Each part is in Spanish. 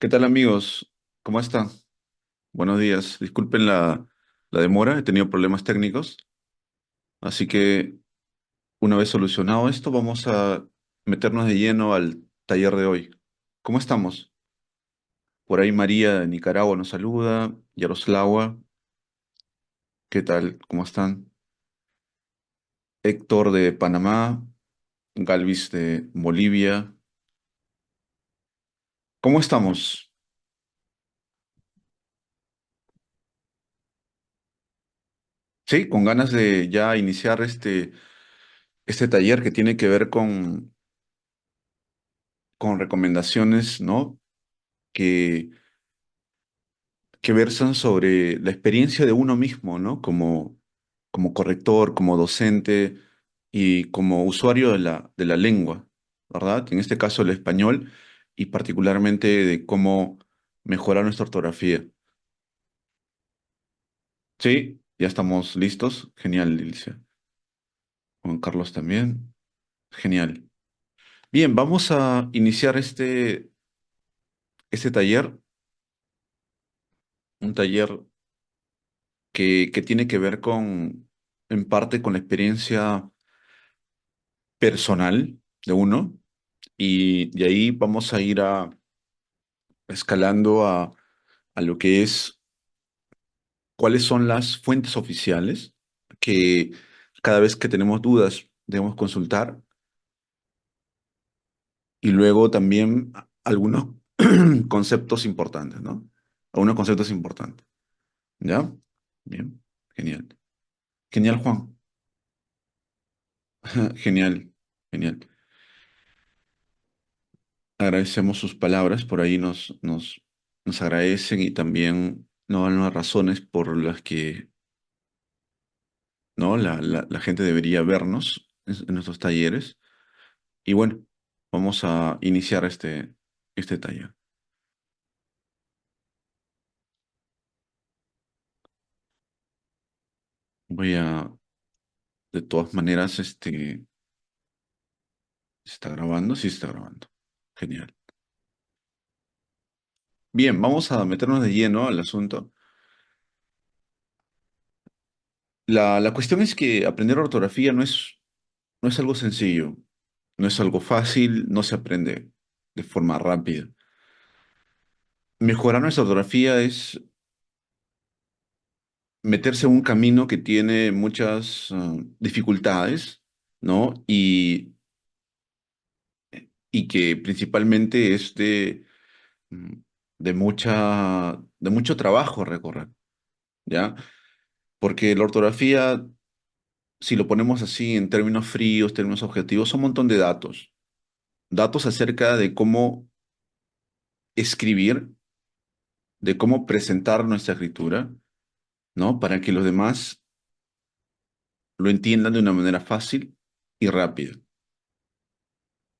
¿Qué tal amigos? ¿Cómo están? Buenos días. Disculpen la demora, he tenido problemas técnicos, así que una vez solucionado esto, vamos a meternos de lleno al taller de hoy. ¿Cómo estamos? Por ahí María de Nicaragua nos saluda, Yaroslava, ¿qué tal? ¿Cómo están? Héctor de Panamá, Galvis de Bolivia. ¿Cómo estamos? Sí, con ganas de ya iniciar este taller que tiene que ver con recomendaciones, ¿no? que, que versan sobre la experiencia de uno mismo, ¿no? Como corrector, como docente y como usuario de la lengua, ¿verdad? En este caso el español y particularmente de cómo mejorar nuestra ortografía. Sí, ya estamos listos. Genial, Dilicia. Juan Carlos también. Genial. Bien, vamos a iniciar este taller, un taller que tiene que ver en parte, con la experiencia personal de uno y de ahí vamos a ir escalando a lo que es cuáles son las fuentes oficiales que cada vez que tenemos dudas debemos consultar y luego también algunos conceptos importantes, ¿no? Algunos conceptos importantes, ¿ya? Bien, genial. Genial, Juan. Genial, genial. Agradecemos sus palabras, por ahí nos agradecen y también nos dan las razones por las que, ¿no? La gente debería vernos en nuestros talleres. Y bueno, vamos a iniciar este taller. Voy a, de todas maneras, ¿se está grabando? Sí, se está grabando. Genial. Bien, vamos a meternos de lleno al asunto. La cuestión es que aprender ortografía no es algo sencillo, no es algo fácil, no se aprende de forma rápida. Mejorar nuestra ortografía es meterse en un camino que tiene muchas dificultades, ¿no? Y que principalmente es mm, de mucho trabajo recorrer, ¿ya? Porque la ortografía, si lo ponemos así en términos fríos, términos objetivos, son un montón de datos. Datos acerca de cómo escribir, de cómo presentar nuestra escritura, ¿no? Para que los demás lo entiendan de una manera fácil y rápida,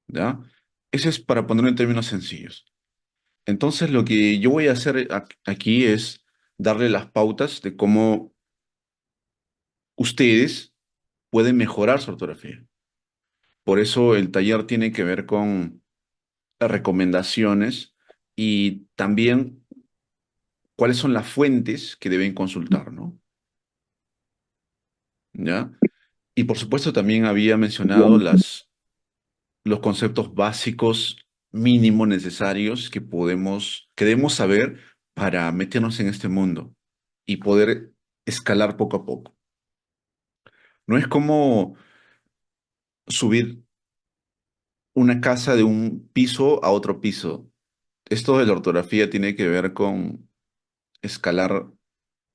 ¿ya? Eso es para ponerlo en términos sencillos. Entonces, lo que yo voy a hacer aquí es darle las pautas de cómo ustedes pueden mejorar su ortografía. Por eso el taller tiene que ver con recomendaciones y también cuáles son las fuentes que deben consultar, ¿no? ¿Ya? Y por supuesto también había mencionado los conceptos básicos mínimos necesarios que debemos saber para meternos en este mundo y poder escalar poco a poco. No es como subir una casa de un piso a otro piso. Esto de la ortografía tiene que ver con escalar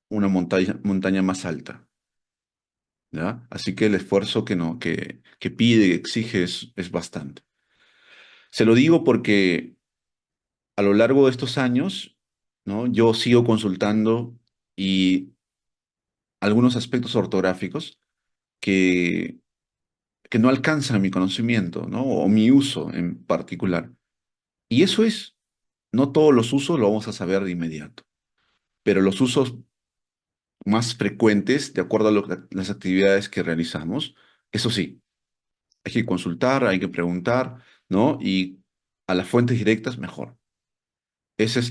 una montaña más alta, ¿ya? Así que el esfuerzo que pide y exige es bastante. Se lo digo porque a lo largo de estos años, ¿no? Yo sigo consultando y algunos aspectos ortográficos que, que no alcanzan mi conocimiento, ¿no? O mi uso en particular. Y eso es, no todos los usos lo vamos a saber de inmediato, pero los usos más frecuentes, de acuerdo a las actividades que realizamos, eso sí, hay que consultar, hay que preguntar, ¿no? Y a las fuentes directas, mejor. Esa es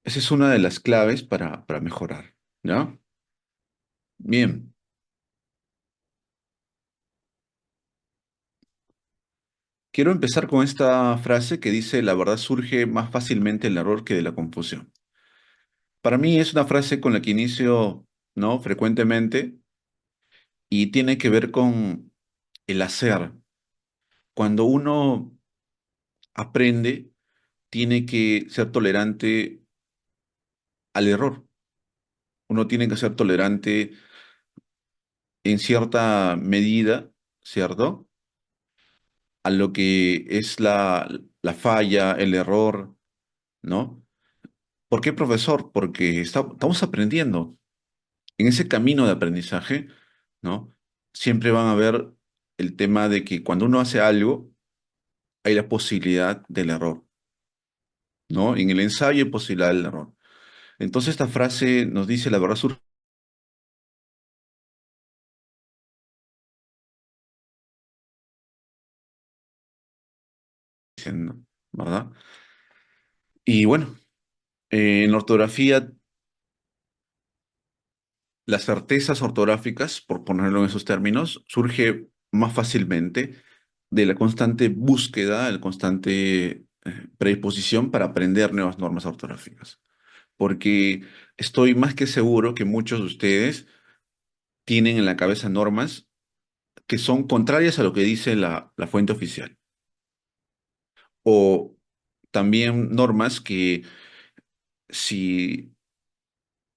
esa es una de las claves para mejorar, ¿ya? Bien, quiero empezar con esta frase que dice, la verdad surge más fácilmente del error que de la confusión. Para mí es una frase con la que inicio, ¿no? Frecuentemente y tiene que ver con el hacer. Cuando uno aprende, tiene que ser tolerante al error. Uno tiene que ser tolerante en cierta medida, ¿cierto? A lo que es la falla, el error, ¿no? ¿Por qué, profesor? Porque estamos aprendiendo. En ese camino de aprendizaje, ¿no? Siempre van a ver el tema de que cuando uno hace algo, hay la posibilidad del error, ¿no? En el ensayo hay posibilidad del error. Entonces esta frase nos dice, la verdad surge, ¿verdad? Y bueno, en la ortografía, las certezas ortográficas, por ponerlo en esos términos, surge más fácilmente de la constante búsqueda, la constante predisposición para aprender nuevas normas ortográficas. Porque estoy más que seguro que muchos de ustedes tienen en la cabeza normas que son contrarias a lo que dice la fuente oficial. O también normas que si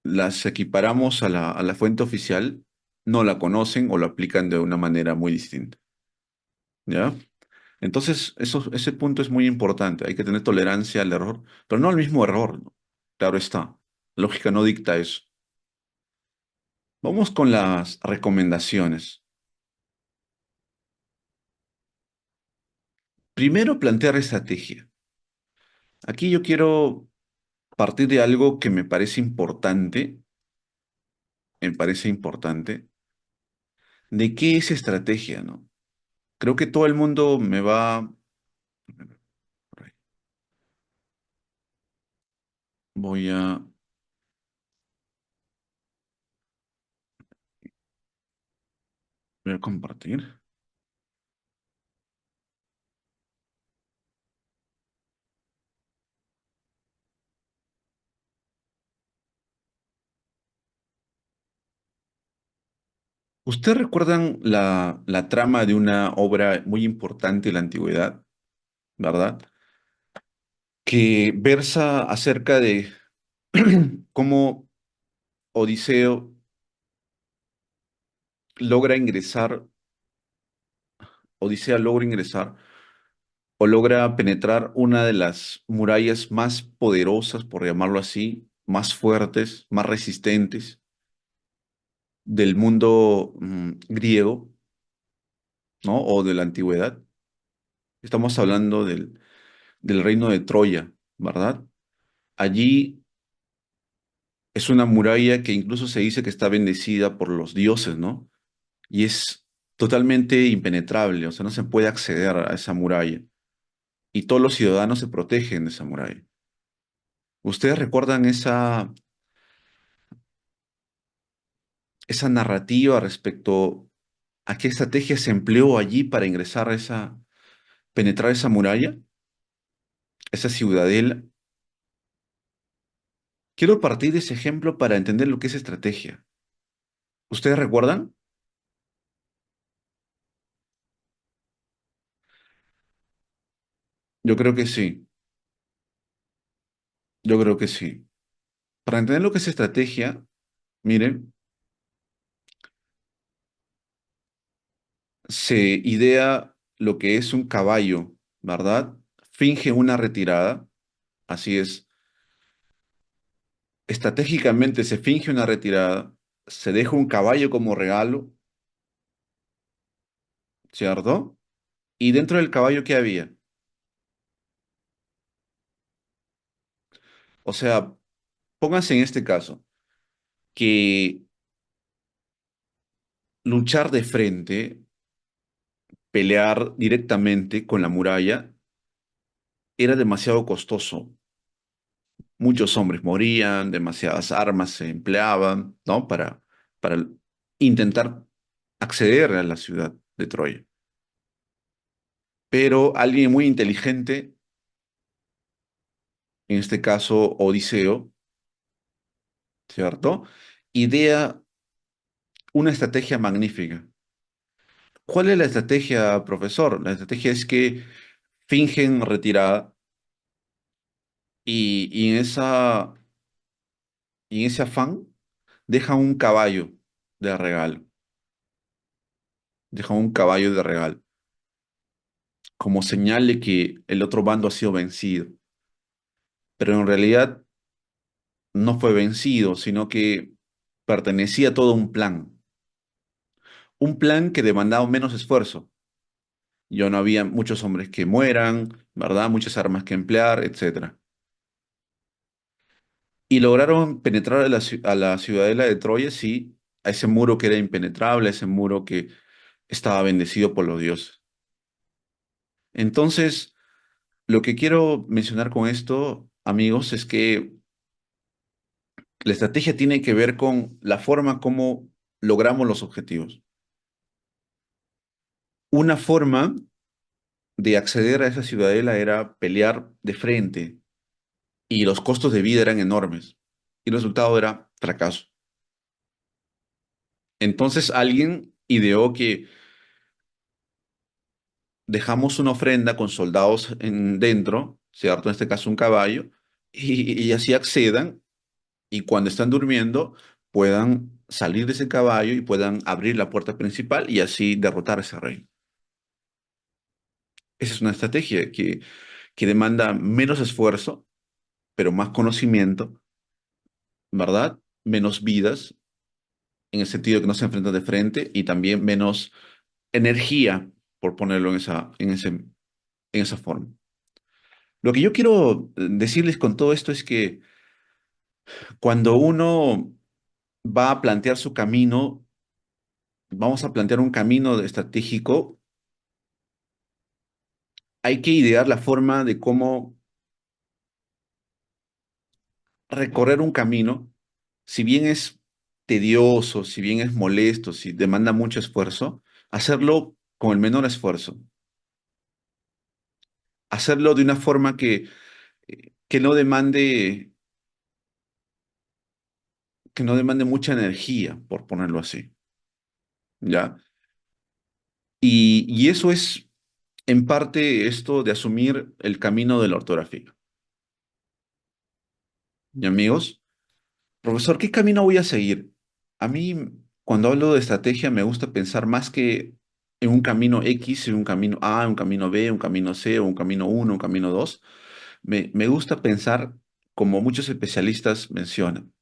las equiparamos a a la fuente oficial, no la conocen o lo aplican de una manera muy distinta. ¿Ya? Entonces, ese punto es muy importante. Hay que tener tolerancia al error, pero no al mismo error, ¿no? Claro está. Lógica no dicta eso. Vamos con las recomendaciones. Primero, plantear estrategia. Aquí yo quiero partir de algo que me parece importante, de qué es estrategia, ¿no? Creo que todo el mundo me va... por ahí. Voy voy a compartir. ¿Ustedes recuerdan la trama de una obra muy importante de la antigüedad, verdad? Que versa acerca de cómo Odiseo logra ingresar, Odisea logra ingresar o logra penetrar una de las murallas más poderosas, por llamarlo así, más fuertes, más resistentes del mundo griego, ¿no? O de la antigüedad. Estamos hablando del reino de Troya, ¿verdad? Allí es una muralla que incluso se dice que está bendecida por los dioses, ¿no? Y es totalmente impenetrable, o sea, no se puede acceder a esa muralla. Y todos los ciudadanos se protegen de esa muralla. ¿Ustedes recuerdan esa narrativa respecto a qué estrategia se empleó allí para ingresar a penetrar esa muralla, esa ciudadela? Quiero partir de ese ejemplo para entender lo que es estrategia. ¿Ustedes recuerdan? Yo creo que sí, yo creo que sí. Para entender lo que es estrategia, miren, se idea lo que es un caballo, ¿verdad? Finge una retirada, así es. Estratégicamente se finge una retirada, se deja un caballo como regalo, ¿cierto? Y dentro del caballo, ¿qué había? O sea, pónganse en este caso, que luchar de frente, pelear directamente con la muralla, era demasiado costoso. Muchos hombres morían, demasiadas armas se empleaban, ¿no? Para intentar acceder a la ciudad de Troya. Pero alguien muy inteligente, en este caso Odiseo, ¿cierto? Idea una estrategia magnífica. ¿Cuál es la estrategia, profesor? La estrategia es que fingen retirada y en ese afán dejan un caballo de regalo. Dejan un caballo de regalo, como señal de que el otro bando ha sido vencido. Pero en realidad no fue vencido, sino que pertenecía a todo un plan. Un plan que demandaba menos esfuerzo. Ya no había muchos hombres que mueran, ¿verdad? Muchas armas que emplear, etcétera. Y lograron penetrar a a la ciudadela de Troya, sí, a ese muro que era impenetrable, a ese muro que estaba bendecido por los dioses. Entonces, lo que quiero mencionar con esto, amigos, es que la estrategia tiene que ver con la forma como logramos los objetivos. Una forma de acceder a esa ciudadela era pelear de frente y los costos de vida eran enormes y el resultado era fracaso. Entonces alguien ideó que dejamos una ofrenda con soldados dentro, ¿cierto? En este caso un caballo, y así accedan y cuando están durmiendo puedan salir de ese caballo y puedan abrir la puerta principal y así derrotar a ese rey. Esa es una estrategia que demanda menos esfuerzo, pero más conocimiento, ¿verdad? Menos vidas, en el sentido de que no se enfrentan de frente, y también menos energía, por ponerlo en esa forma. Lo que yo quiero decirles con todo esto es que cuando uno va a plantear su camino, vamos a plantear un camino estratégico, hay que idear la forma de cómo recorrer un camino, si bien es tedioso, si bien es molesto, si demanda mucho esfuerzo, hacerlo con el menor esfuerzo, hacerlo de una forma que no demande mucha energía, por ponerlo así, ¿ya? Y eso es en parte esto de asumir el camino de la ortografía. ¿Y amigos? Profesor, ¿qué camino voy a seguir? A mí, cuando hablo de estrategia, me gusta pensar más que en un camino X, en un camino A, un camino B, un camino C, o un camino uno, un camino 2. Me gusta pensar, como muchos especialistas mencionan,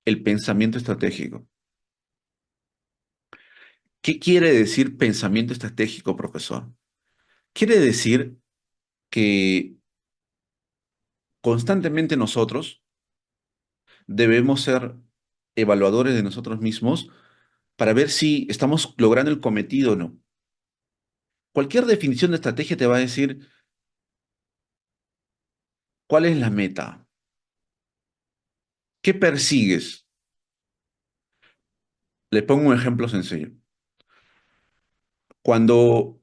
el pensamiento estratégico. ¿Qué quiere decir pensamiento estratégico, profesor? Quiere decir que constantemente nosotros debemos ser evaluadores de nosotros mismos para ver si estamos logrando el cometido o no. Cualquier definición de estrategia te va a decir cuál es la meta, qué persigues. Le pongo un ejemplo sencillo. Cuando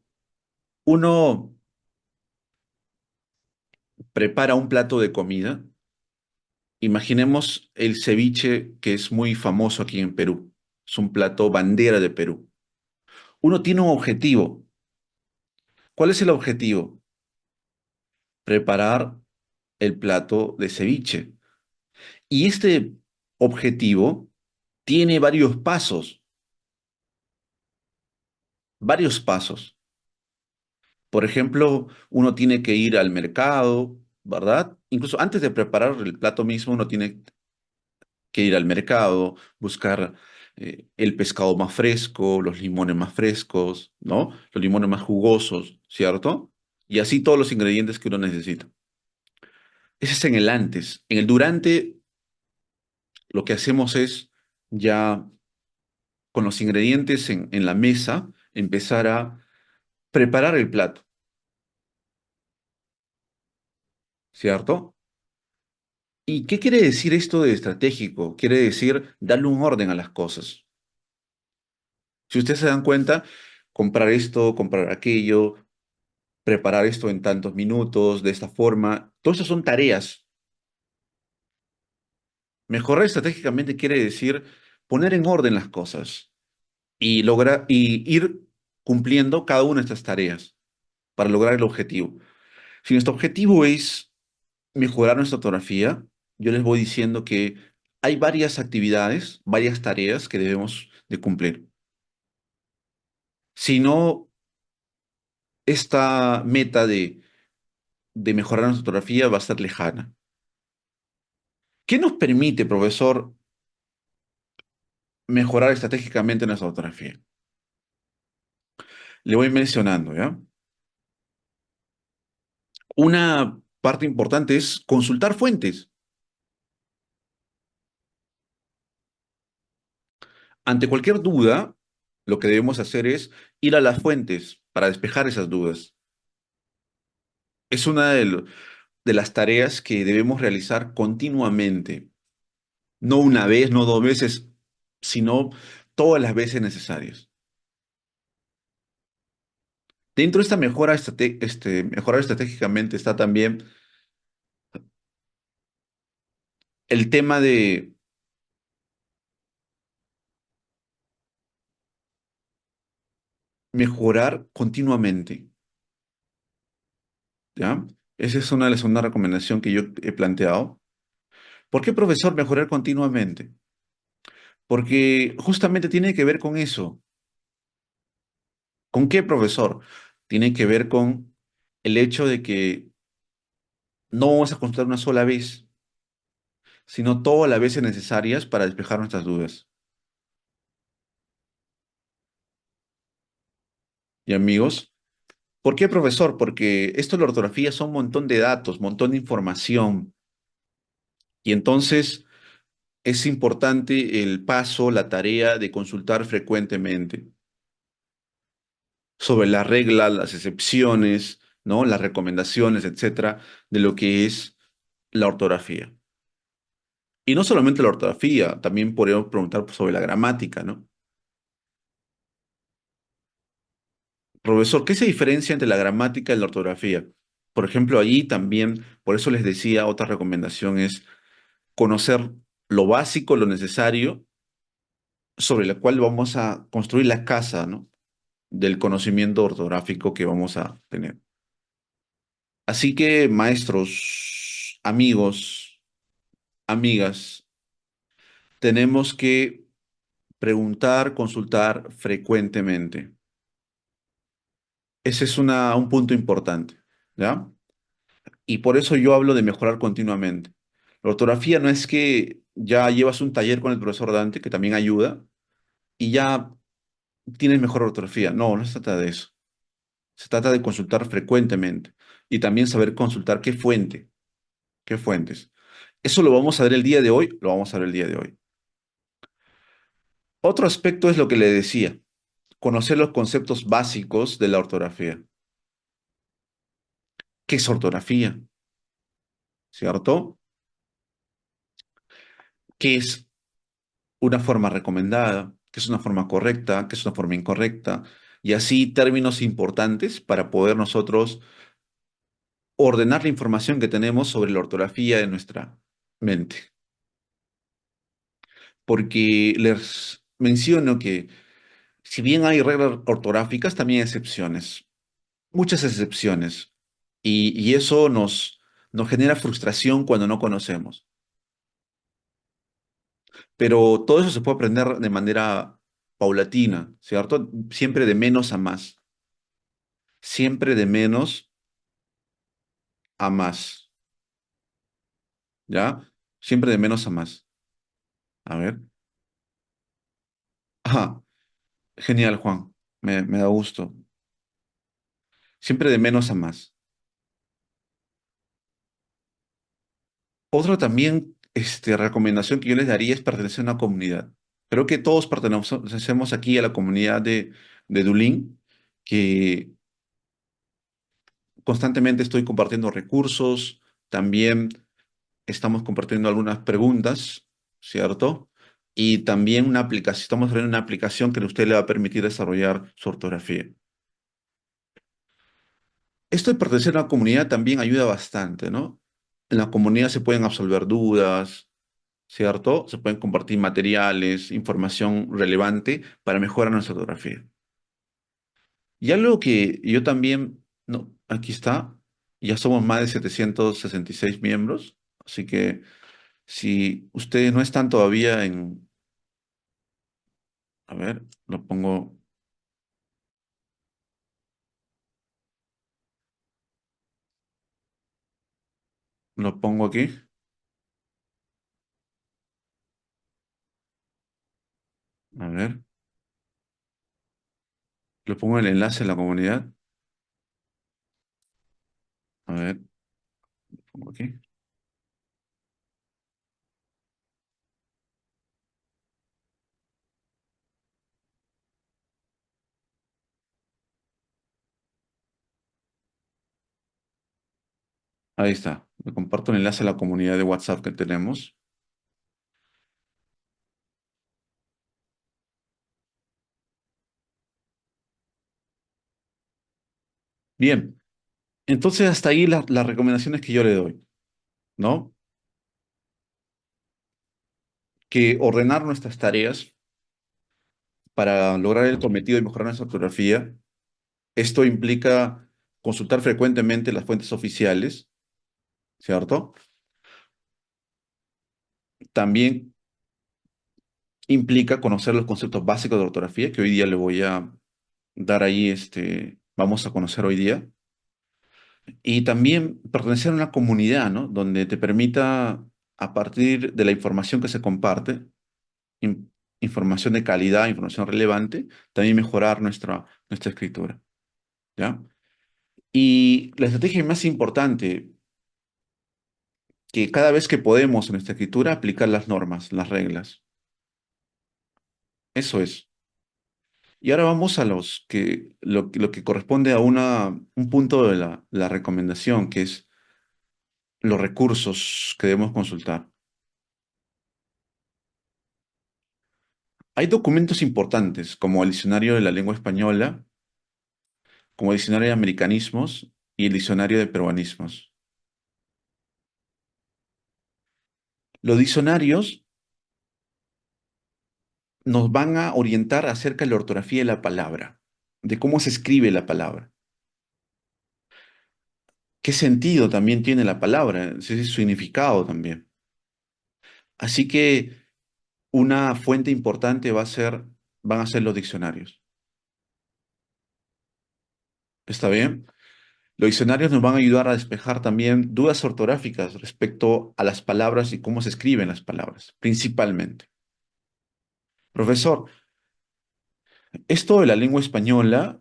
uno prepara un plato de comida, imaginemos el ceviche que es muy famoso aquí en Perú. Es un plato bandera de Perú. Uno tiene un objetivo. ¿Cuál es el objetivo? Preparar el plato de ceviche. Y este objetivo tiene varios pasos, varios pasos. Por ejemplo, uno tiene que ir al mercado, ¿verdad? Incluso antes de preparar el plato mismo, uno tiene que ir al mercado, buscar el pescado más fresco, los limones más frescos, ¿no? Los limones más jugosos, ¿cierto? Y así todos los ingredientes que uno necesita. Ese es en el antes. En el durante, lo que hacemos es ya con los ingredientes en la mesa, empezar a preparar el plato. ¿cierto? ¿Y qué quiere decir esto de estratégico? Quiere decir darle un orden a las cosas. Si ustedes se dan cuenta, comprar esto, comprar aquello, preparar esto en tantos minutos, de esta forma, todas esas son tareas. Mejorar estratégicamente quiere decir poner en orden las cosas y lograr y ir cumpliendo cada una de estas tareas para lograr el objetivo. Si nuestro objetivo es mejorar nuestra ortografía, yo les voy diciendo que hay varias actividades, varias tareas que debemos de cumplir. Si no, esta meta de mejorar nuestra ortografía va a ser lejana. ¿Qué nos permite, profesor, mejorar estratégicamente nuestra ortografía? Le voy mencionando, ¿ya? Una parte importante es consultar fuentes. Ante cualquier duda, lo que debemos hacer es ir a las fuentes para despejar esas dudas. Es una de las tareas que debemos realizar continuamente. No una vez, no dos veces, sino todas las veces necesarias. Dentro de esta mejora, mejorar estratégicamente está también el tema de mejorar continuamente, ¿ya? Esa es una de las segunda recomendación que yo he planteado. ¿Por qué, profesor, mejorar continuamente? Porque justamente tiene que ver con eso. ¿Con qué, profesor? Tiene que ver con el hecho de que no vamos a consultar una sola vez, sino todas las veces necesarias para despejar nuestras dudas. ¿Y amigos? ¿Por qué, profesor? Porque esto de la ortografía son un montón de datos, montón de información. Y entonces es importante el paso, la tarea de consultar frecuentemente sobre las reglas, las excepciones, ¿no? Las recomendaciones, etcétera, de lo que es la ortografía. Y no solamente la ortografía, también podríamos preguntar sobre la gramática, ¿no? Profesor, ¿qué se diferencia entre la gramática y la ortografía? Por ejemplo, allí también, por eso les decía, otra recomendación es conocer lo básico, lo necesario, sobre la cual vamos a construir la casa, ¿no? Del conocimiento ortográfico que vamos a tener. Así que, maestros, amigos, amigas, tenemos que preguntar, consultar frecuentemente. Ese es un punto importante, ¿ya? Y por eso yo hablo de mejorar continuamente. La ortografía no es que ya llevas un taller con el profesor Dante, que también ayuda, y ya tienes mejor ortografía. No, no se trata de eso. Se trata de consultar frecuentemente y también saber consultar qué fuente, qué fuentes. Eso lo vamos a ver el día de hoy, lo vamos a ver el día de hoy. Otro aspecto es lo que le decía, conocer los conceptos básicos de la ortografía. ¿Qué es ortografía? ¿Cierto? ¿Qué es una forma recomendada? ¿Qué es una forma correcta? ¿Qué es una forma incorrecta? Y así términos importantes para poder nosotros ordenar la información que tenemos sobre la ortografía de nuestra mente. Porque les menciono que si bien hay reglas ortográficas, también hay excepciones, muchas excepciones. Y eso nos genera frustración cuando no conocemos. Pero todo eso se puede aprender de manera paulatina, ¿cierto? Siempre de menos a más. Siempre de menos a más, ¿ya? Siempre de menos a más. A ver. Ajá, genial, Juan. Me da gusto. Siempre de menos a más. Otra también, recomendación que yo les daría es pertenecer a una comunidad. Creo que todos pertenecemos aquí a la comunidad de Duolingo, que constantemente estoy compartiendo recursos, también estamos compartiendo algunas preguntas, ¿cierto? Y también una aplicación, estamos desarrollando una aplicación que a usted le va a permitir desarrollar su ortografía. Esto de pertenecer a una comunidad también ayuda bastante, ¿no? En la comunidad se pueden absolver dudas, ¿cierto? Se pueden compartir materiales, información relevante para mejorar nuestra ortografía. Y algo que yo también, no, aquí está, ya somos más de 766 miembros, así que si ustedes no están todavía en, a ver, lo pongo aquí, a ver, lo pongo el enlace en la comunidad, a ver, lo pongo aquí, ahí está, le comparto el enlace a la comunidad de WhatsApp que tenemos. Bien, entonces hasta ahí las recomendaciones que yo le doy, ¿no? Que ordenar nuestras tareas para lograr el cometido de mejorar nuestra ortografía. Esto implica consultar frecuentemente las fuentes oficiales, ¿cierto? También implica conocer los conceptos básicos de ortografía, que hoy día le voy a dar ahí, vamos a conocer hoy día. Y también pertenecer a una comunidad, ¿no? Donde te permita, a partir de la información que se comparte, in- información de calidad, información relevante, también mejorar nuestra escritura, ¿ya? Y la estrategia más importante, que cada vez que podemos en nuestra escritura aplicar las normas, las reglas. Eso es. Y ahora vamos a lo que corresponde a un punto de la recomendación, que es los recursos que debemos consultar. Hay documentos importantes, como el Diccionario de la Lengua Española, como el Diccionario de Americanismos y el Diccionario de Peruanismos. Los diccionarios nos van a orientar acerca de la ortografía de la palabra, de cómo se escribe la palabra, qué sentido también tiene la palabra, ese es su significado también. Así que una fuente importante van a ser los diccionarios. ¿Está bien? Los diccionarios nos van a ayudar a despejar también dudas ortográficas respecto a las palabras y cómo se escriben las palabras, principalmente. Profesor, esto de la lengua española,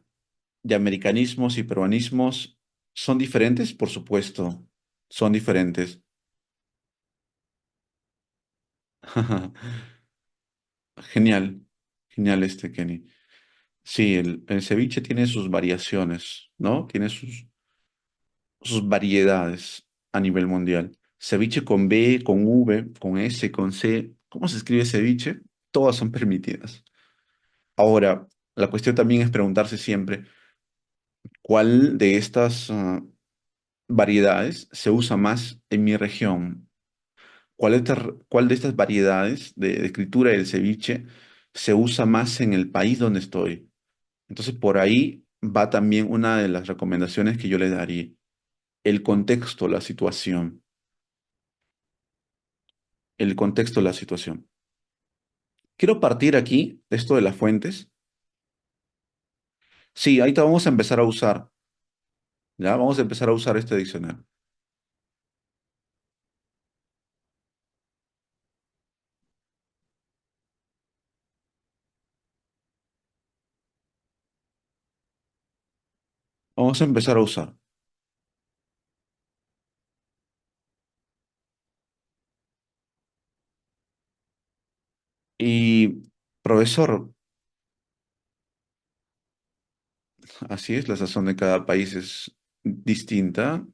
de americanismos y peruanismos, ¿son diferentes? Por supuesto, son diferentes. Genial, genial Kenny. Sí, el ceviche tiene sus variaciones, ¿no? Tiene sus variedades a nivel mundial. Ceviche con B, con V, con S, con C. ¿Cómo se escribe ceviche? Todas son permitidas. Ahora, la cuestión también es preguntarse siempre, ¿cuál de estas variedades se usa más en mi región? ¿Cuál de estas variedades de escritura del ceviche se usa más en el país donde estoy? Entonces, por ahí va también una de las recomendaciones que yo le daría. El contexto, la situación. El contexto, la situación. Quiero partir aquí de esto de las fuentes. Sí, ahí te vamos a empezar a usar. ¿Ya? Vamos a empezar a usar este diccionario. Vamos a empezar a usar. Y, profesor, así es, la sazón de cada país es distinta,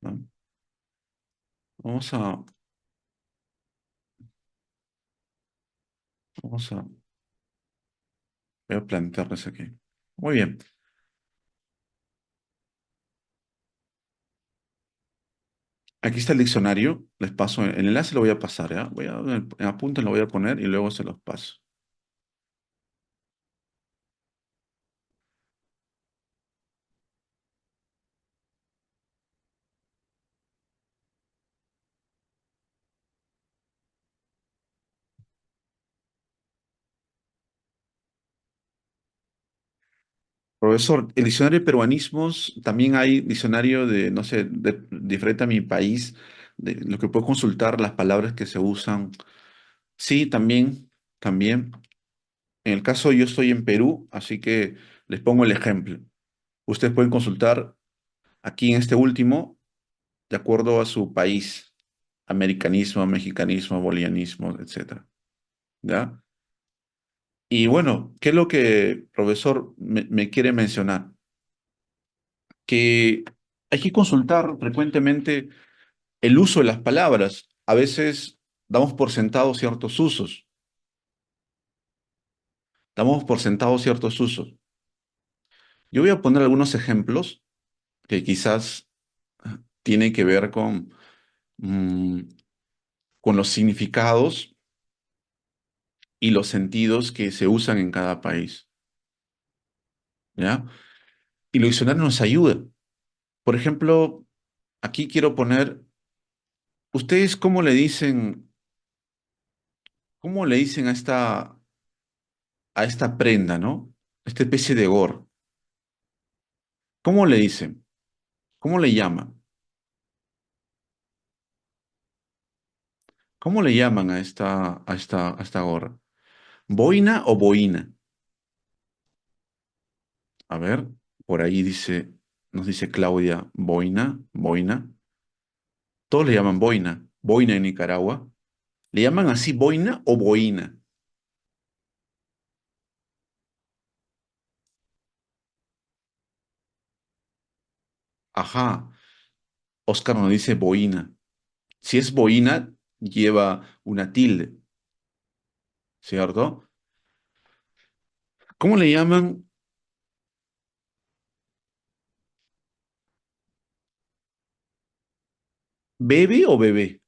¿no? Vamos a, vamos a, voy a plantearles aquí. Muy bien. Aquí está el diccionario. Les paso el enlace, lo voy a pasar, ¿ya? En apunten, lo voy a poner y luego se los paso. Profesor, el diccionario de peruanismos, también hay diccionario de, no sé, diferente a mi país, de lo que puedo consultar, las palabras que se usan. Sí, también. En el caso yo estoy en Perú, así que les pongo el ejemplo. Ustedes pueden consultar aquí en este último, de acuerdo a su país, americanismo, mexicanismo, bolivianismo, etcétera. ¿Ya? Y bueno, ¿qué es lo que profesor me quiere mencionar? Que hay que consultar frecuentemente el uso de las palabras. A veces damos por sentado ciertos usos, damos por sentado ciertos usos. Yo voy a poner algunos ejemplos que quizás tienen que ver mm, con los significados y los sentidos que se usan en cada país, ¿ya? Y los diccionarios nos ayudan. Por ejemplo, aquí quiero poner, ¿ustedes cómo le dicen a esta prenda, ¿no? Esta especie de gorro. ¿Cómo le dicen? ¿Cómo le llaman? ¿Cómo le llaman a esta gorra? ¿Boina o boina? A ver, por ahí nos dice Claudia, boina, boina. Todos le llaman boina, boina en Nicaragua. ¿Le llaman así boina o boina? Ajá, Oscar nos dice boina. Si es boina, lleva una tilde, ¿cierto? ¿Cómo le llaman? ¿Bebe o bebé?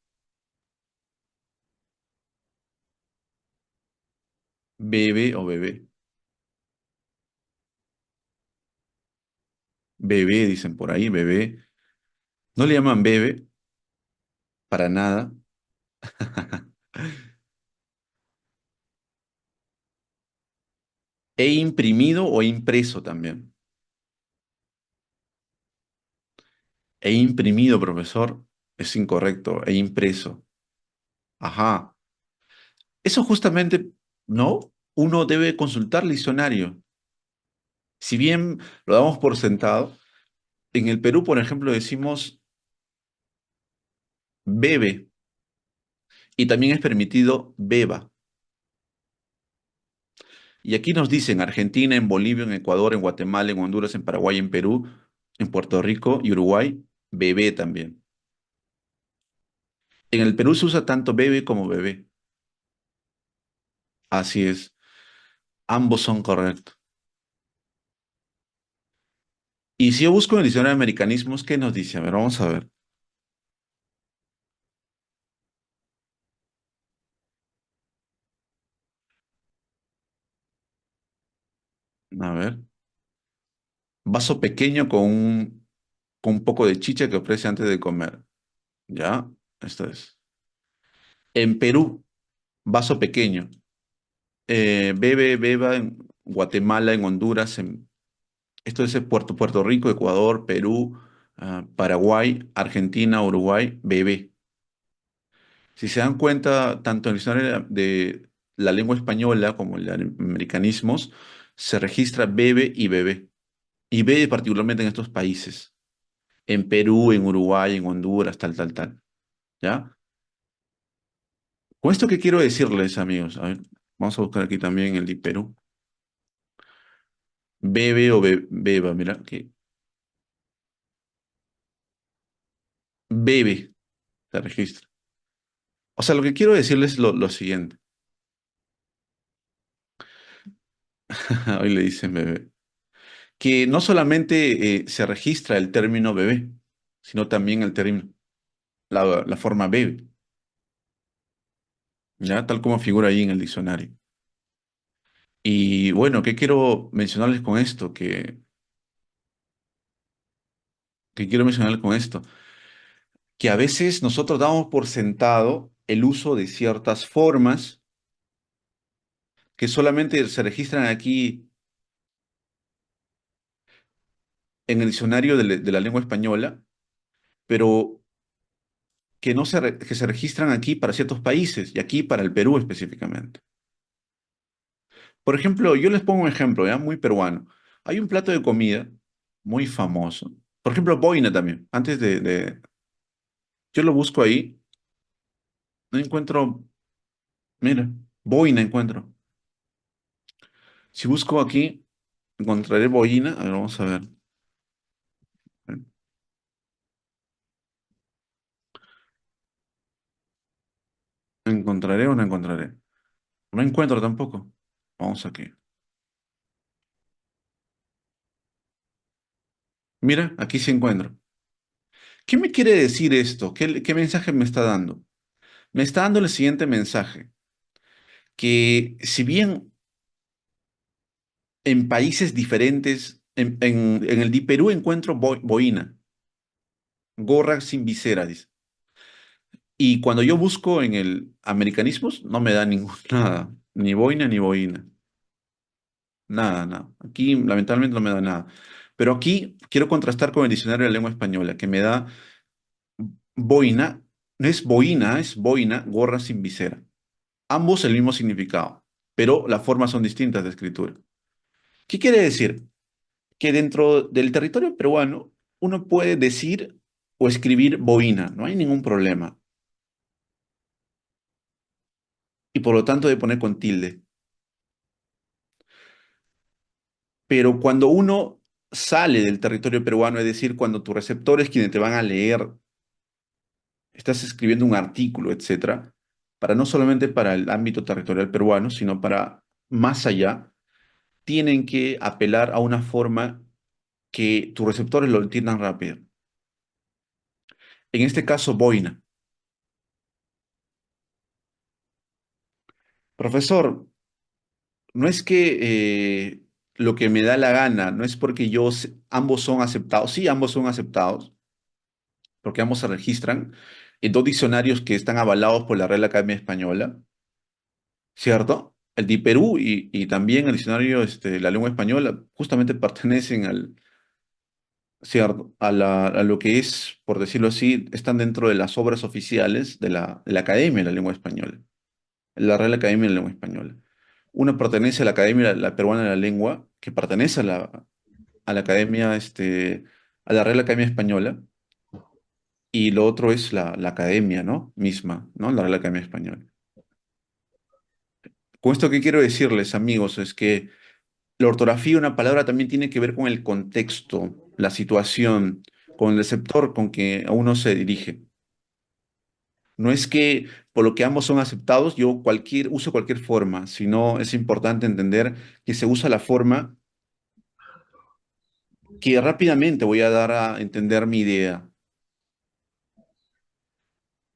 Bebe o bebé. Bebé, dicen por ahí, bebé. No le llaman bebe para nada. He imprimido o impreso también. He imprimido, profesor. Es incorrecto. He impreso. Ajá. Eso justamente, ¿no? Uno debe consultar el diccionario. Si bien lo damos por sentado, en el Perú, por ejemplo, decimos bebe y también es permitido beba. Y aquí nos dicen Argentina, en Bolivia, en Ecuador, en Guatemala, en Honduras, en Paraguay, en Perú, en Puerto Rico y Uruguay, bebé también. En el Perú se usa tanto bebe como bebé. Así es. Ambos son correctos. Y si yo busco en el diccionario de americanismos, ¿qué nos dice? A ver, vamos a ver. A ver. Vaso pequeño con un poco de chicha que ofrece antes de comer. ¿Ya? Esto es. En Perú, vaso pequeño. Bebe, beba en Guatemala, en Honduras, esto es en Puerto Rico, Ecuador, Perú, Paraguay, Argentina, Uruguay, bebé. Si se dan cuenta, tanto en el diccionario de la lengua española como en los americanismos, se registra bebe y bebé. Y bebe particularmente en estos países. En Perú, en Uruguay, en Honduras, tal, tal, tal. ¿Ya? Con esto, ¿qué quiero decirles, amigos? A ver, vamos a buscar aquí también el de Perú. Bebe o beba, mira, que bebe. se registra. O sea, lo que quiero decirles es lo siguiente. Hoy le dicen bebé. Que no solamente se registra el término bebé, sino también el término, la forma bebe, ¿ya? Tal como figura ahí en el diccionario. Y bueno, ¿qué quiero mencionarles con esto? Que quiero mencionarles con esto? Que a veces nosotros damos por sentado el uso de ciertas formas que solamente se registran aquí en el diccionario de la lengua española, pero que no que se registran aquí para ciertos países y aquí para el Perú específicamente. Por ejemplo, yo les pongo un ejemplo, ¿ya? Muy peruano. Hay un plato de comida muy famoso. Por ejemplo, boina también. Yo lo busco ahí, no encuentro, mira, boina encuentro. Si busco aquí, encontraré boina. A ver, vamos a ver. ¿Encontraré o no encontraré? No encuentro tampoco. Vamos aquí. Mira, aquí sí encuentro. ¿Qué me quiere decir esto? ¿Qué mensaje me está dando? Me está dando el siguiente mensaje, que si bien en países diferentes, en el de Perú encuentro boina, gorra sin visera, dice. Y cuando yo busco en el americanismos, no me da ninguna, ni boina ni boina. Nada, nada. Aquí lamentablemente no me da nada. Pero aquí quiero contrastar con el diccionario de la lengua española, que me da boina, no es boina, es boina, gorra sin visera. Ambos el mismo significado, pero las formas son distintas de escritura. ¿Qué quiere decir? Que dentro del territorio peruano uno puede decir o escribir boina, no hay ningún problema. Y por lo tanto de poner con tilde. Pero cuando uno sale del territorio peruano, es decir, cuando tus receptores, quienes te van a leer, estás escribiendo un artículo, etcétera, para no solamente para el ámbito territorial peruano, sino para más allá, tienen que apelar a una forma que tus receptores lo entiendan rápido. En este caso, boina. Profesor, no es que lo que me da la gana, no es porque ambos son aceptados. Sí, ambos son aceptados, porque ambos se registran en dos diccionarios que están avalados por la Real Academia Española, ¿cierto? El de Perú y también el diccionario la lengua española justamente pertenecen ¿cierto? A lo que es, por decirlo así, están dentro de las obras oficiales de la Academia de la Lengua Española, la Real Academia de la Lengua Española. Una pertenece a la Academia la Peruana de la Lengua, que pertenece a la Academia, a la Real Academia Española, y lo otro es la Academia, ¿no? Misma, ¿no? La Real Academia Española. Con esto, ¿qué quiero decirles, amigos? Es que la ortografía de una palabra también tiene que ver con el contexto, la situación, con el receptor con que a uno se dirige. No es que por lo que ambos son aceptados, yo uso cualquier forma, sino es importante entender que se usa la forma que rápidamente voy a dar a entender mi idea.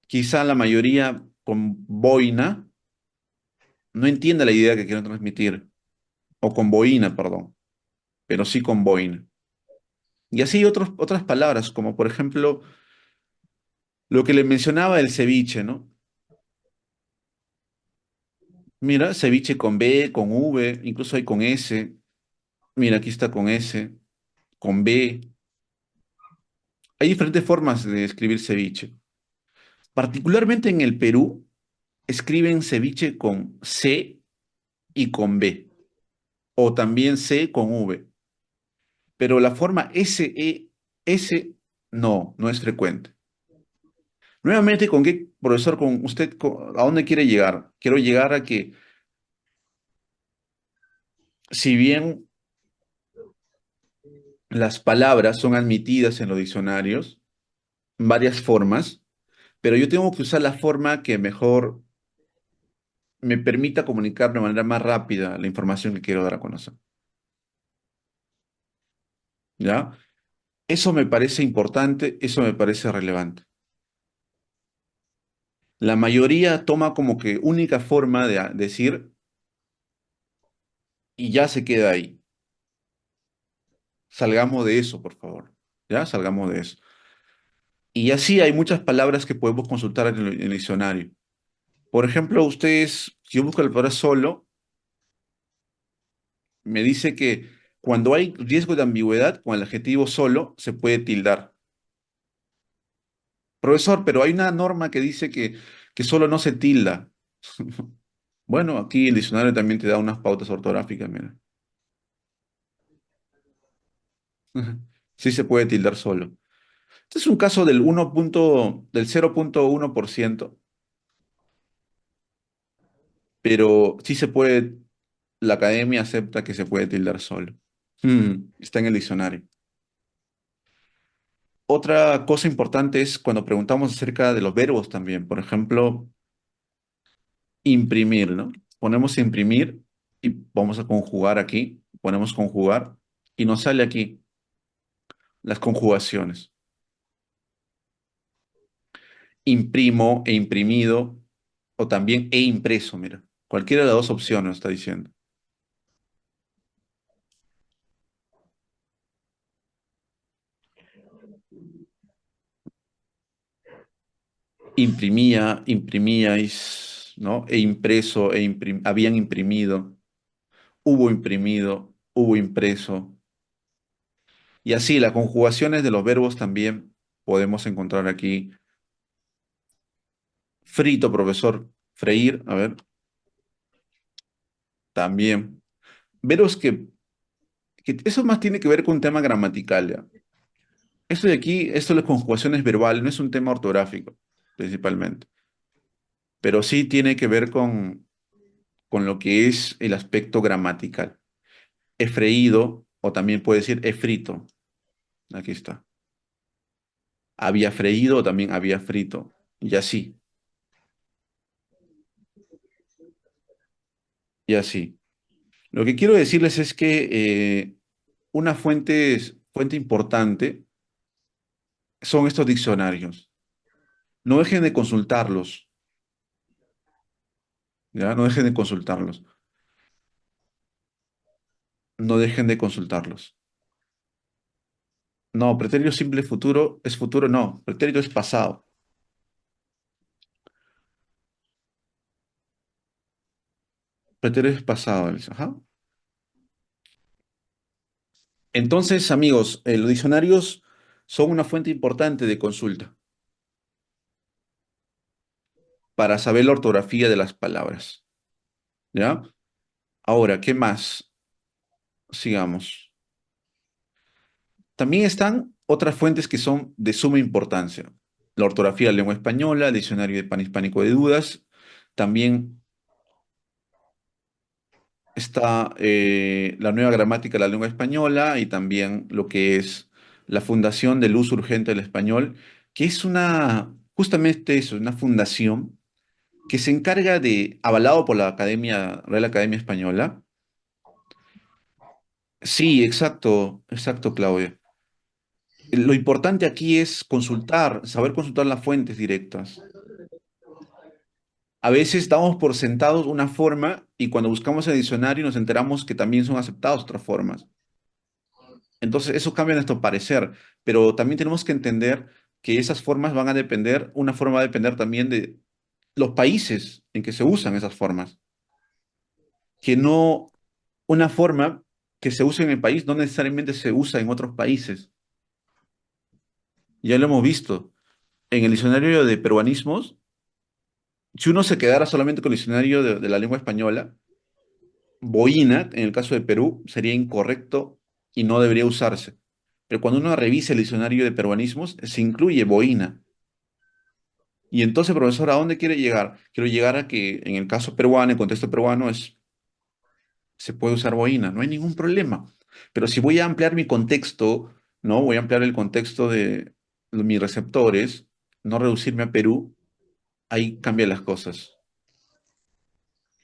Quizá la mayoría con boina no entienda la idea que quiero transmitir, o con boina, perdón, pero sí con boina. Y así otras palabras, como por ejemplo lo que le mencionaba del ceviche, ¿no? Mira, ceviche con B, con V, incluso hay con S. Mira, aquí está con S, con B. Hay diferentes formas de escribir ceviche. Particularmente en el Perú, escriben ceviche con C y con B, o también C con V. Pero la forma S no es frecuente. Nuevamente, ¿con qué, profesor, con usted, a dónde quiere llegar? Quiero llegar a que, si bien las palabras son admitidas en los diccionarios, varias formas, pero yo tengo que usar la forma que mejor me permita comunicar de manera más rápida la información que quiero dar a conocer. ¿Ya? Eso me parece importante, eso me parece relevante. La mayoría toma como que única forma de decir y ya se queda ahí. Salgamos de eso, por favor. ¿Ya? Salgamos de eso. Y así hay muchas palabras que podemos consultar en el diccionario. Por ejemplo, ustedes, si yo busco la palabra solo, me dice que cuando hay riesgo de ambigüedad con el adjetivo solo, se puede tildar. Profesor, pero hay una norma que dice que solo no se tilda. Bueno, aquí el diccionario también te da unas pautas ortográficas, mira. Sí se puede tildar solo. Este es un caso del 0,1%, pero sí se puede, la academia acepta que se puede tildar solo. Está en el diccionario. Otra cosa importante es cuando preguntamos acerca de los verbos también. Por ejemplo, imprimir, ¿no? Ponemos imprimir y vamos a conjugar aquí. Ponemos conjugar y nos sale aquí las conjugaciones. Imprimo e imprimido o también he impreso, mira. Cualquiera de las dos opciones está diciendo. Imprimía, imprimíais, ¿no? He impreso, habían imprimido, hubo impreso. Y así, las conjugaciones de los verbos también podemos encontrar aquí. Frito, profesor. Freír, a ver, también. Verbos que eso más tiene que ver con un tema gramatical, ¿ya? Esto de aquí, esto de las conjugaciones verbales, no es un tema ortográfico, principalmente. Pero sí tiene que ver con lo que es el aspecto gramatical. He freído, o también puede decir he frito. Aquí está. Había freído, o también había frito. Y así, y así. Lo que quiero decirles es que una fuente importante son estos diccionarios. No dejen de consultarlos, ¿ya? No dejen de consultarlos. No dejen de consultarlos. No, pretérito simple futuro, no. Pretérito es pasado. Pretérito es pasado, Elisa. Ajá. Entonces, amigos, los diccionarios son una fuente importante de consulta para saber la ortografía de las palabras, ¿ya? Ahora, ¿qué más? Sigamos. También están otras fuentes que son de suma importancia. La ortografía de la lengua española, el diccionario de panhispánico de dudas. También está la nueva gramática de la lengua española y también lo que es la Fundación del Uso Urgente del Español, que es justamente eso, una fundación que se encarga de, avalado por la Real Academia Española. Sí, exacto, exacto, Claudia. Lo importante aquí es consultar, saber consultar las fuentes directas. A veces damos por sentados una forma y cuando buscamos el diccionario nos enteramos que también son aceptadas otras formas. Entonces, eso cambia nuestro parecer, pero también tenemos que entender que esas formas van a depender, una forma va a depender también de los países en que se usan esas formas. Que no, una forma que se usa en el país no necesariamente se usa en otros países. Ya lo hemos visto. En el diccionario de peruanismos, si uno se quedara solamente con el diccionario de la lengua española, boina, en el caso de Perú, sería incorrecto y no debería usarse. Pero cuando uno revisa el diccionario de peruanismos, se incluye boina. Y entonces, profesor, ¿a dónde quiere llegar? Quiero llegar a que en el caso peruano, en contexto peruano, se puede usar boina, no hay ningún problema. Pero si voy a ampliar mi contexto, ¿no? Voy a ampliar el contexto de mis receptores, no reducirme a Perú, ahí cambian las cosas,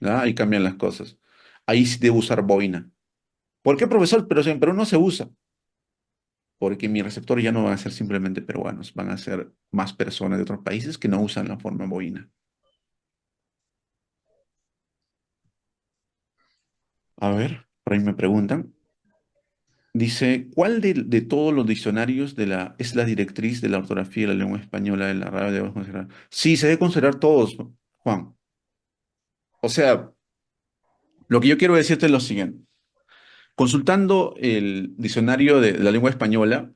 ¿ya? Ahí cambian las cosas. Ahí sí debo usar boina. ¿Por qué, profesor? Pero si en Perú no se usa. Porque mi receptor ya no van a ser simplemente peruanos, van a ser más personas de otros países que no usan la forma boina. A ver, por ahí me preguntan. Dice, ¿cuál de todos los diccionarios es la directriz de la ortografía de la lengua española de la RAE debemos considerar? Sí, se debe considerar todos, Juan. O sea, lo que yo quiero decirte es lo siguiente. Consultando el diccionario de la lengua española,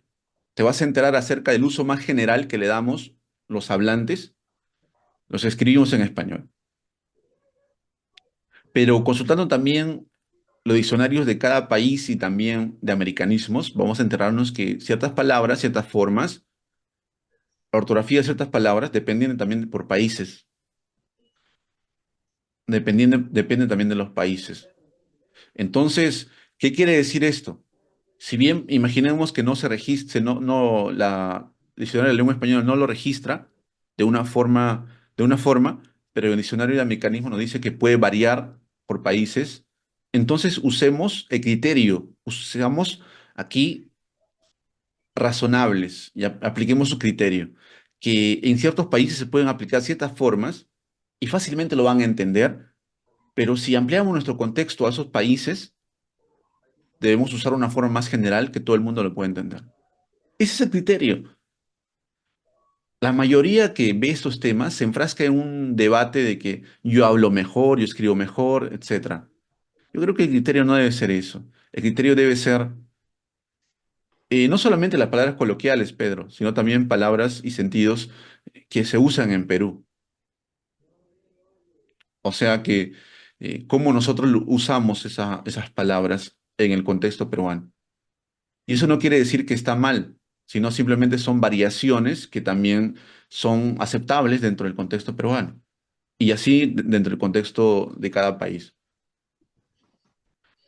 te vas a enterar acerca del uso más general que le damos los hablantes, los escribimos en español. Pero consultando también los diccionarios de cada país y también de americanismos, vamos a enterarnos que ciertas palabras, ciertas formas, la ortografía de ciertas palabras dependen también por países, depende también de los países. Entonces, ¿qué quiere decir esto? Si bien imaginemos que no se registre, la diccionario de la lengua española no lo registra de una forma, pero el diccionario de americanismo nos dice que puede variar por países, entonces usemos el criterio, usamos aquí razonables y apliquemos su criterio, que en ciertos países se pueden aplicar ciertas formas y fácilmente lo van a entender, pero si ampliamos nuestro contexto a esos países, debemos usar una forma más general que todo el mundo lo pueda entender. Ese es el criterio. La mayoría que ve estos temas se enfrasca en un debate de que yo hablo mejor, yo escribo mejor, etcétera. Yo creo que el criterio no debe ser eso. El criterio debe ser no solamente las palabras coloquiales, Pedro, sino también palabras y sentidos que se usan en Perú. O sea que cómo nosotros usamos esas palabras en el contexto peruano. Y eso no quiere decir que está mal, sino simplemente son variaciones que también son aceptables dentro del contexto peruano. Y así dentro del contexto de cada país.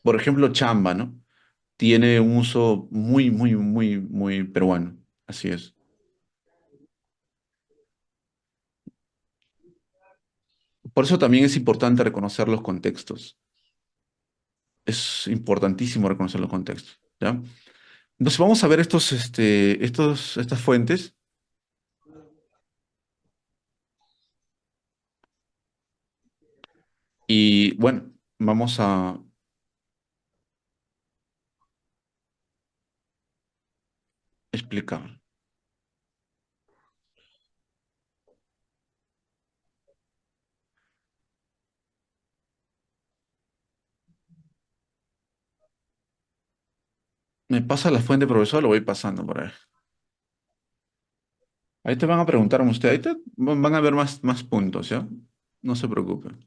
Por ejemplo, chamba, ¿no? Tiene un uso muy, muy, muy, muy peruano. Así es. Por eso también es importante reconocer los contextos. Es importantísimo reconocer los contextos, ¿ya? Entonces vamos a ver estas fuentes y bueno, vamos a explicar. Me pasa la fuente, profesor, lo voy pasando por ahí. Ahí te van a preguntar a usted, ahí te van a ver más puntos, ¿ya? No se preocupen.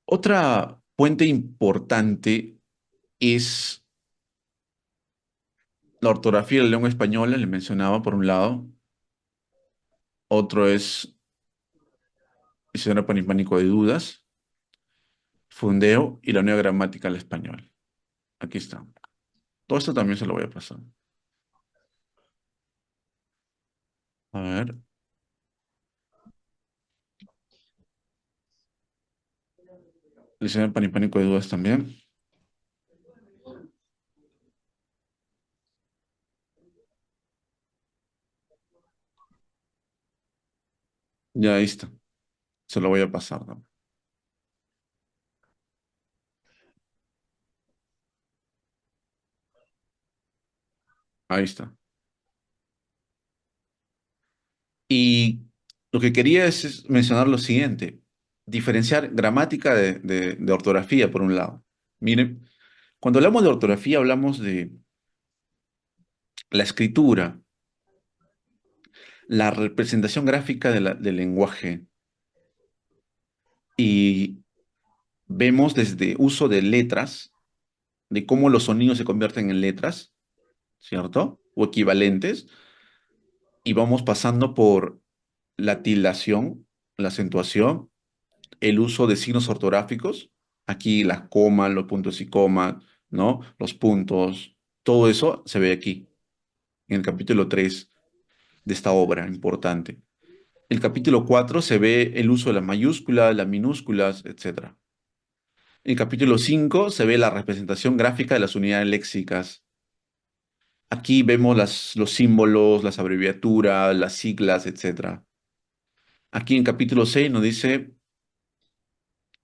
Otra fuente importante es la ortografía de la lengua española, le mencionaba por un lado. Otro es Diccionario Panhispánico de Dudas, Fundeo y la Nueva Gramática al Español. Aquí está. Todo esto también se lo voy a pasar. A ver, Diccionario Panhispánico de Dudas también. Ya ahí está. Se lo voy a pasar, ¿no? Ahí está. Y lo que quería es mencionar lo siguiente. Diferenciar gramática de ortografía, por un lado. Miren, cuando hablamos de ortografía, hablamos de la escritura, la representación gráfica del lenguaje. Y vemos desde uso de letras, de cómo los sonidos se convierten en letras, ¿cierto? O equivalentes, y vamos pasando por la tildación, la acentuación, el uso de signos ortográficos, aquí las comas, los puntos y comas, ¿no? Los puntos, todo eso se ve aquí, en el capítulo 3. de esta obra importante. El capítulo 4 se ve el uso de las mayúsculas, las minúsculas, etcétera. En el capítulo 5 se ve la representación gráfica de las unidades léxicas. Aquí vemos los símbolos, las abreviaturas, las siglas, etcétera. Aquí en capítulo 6 nos dice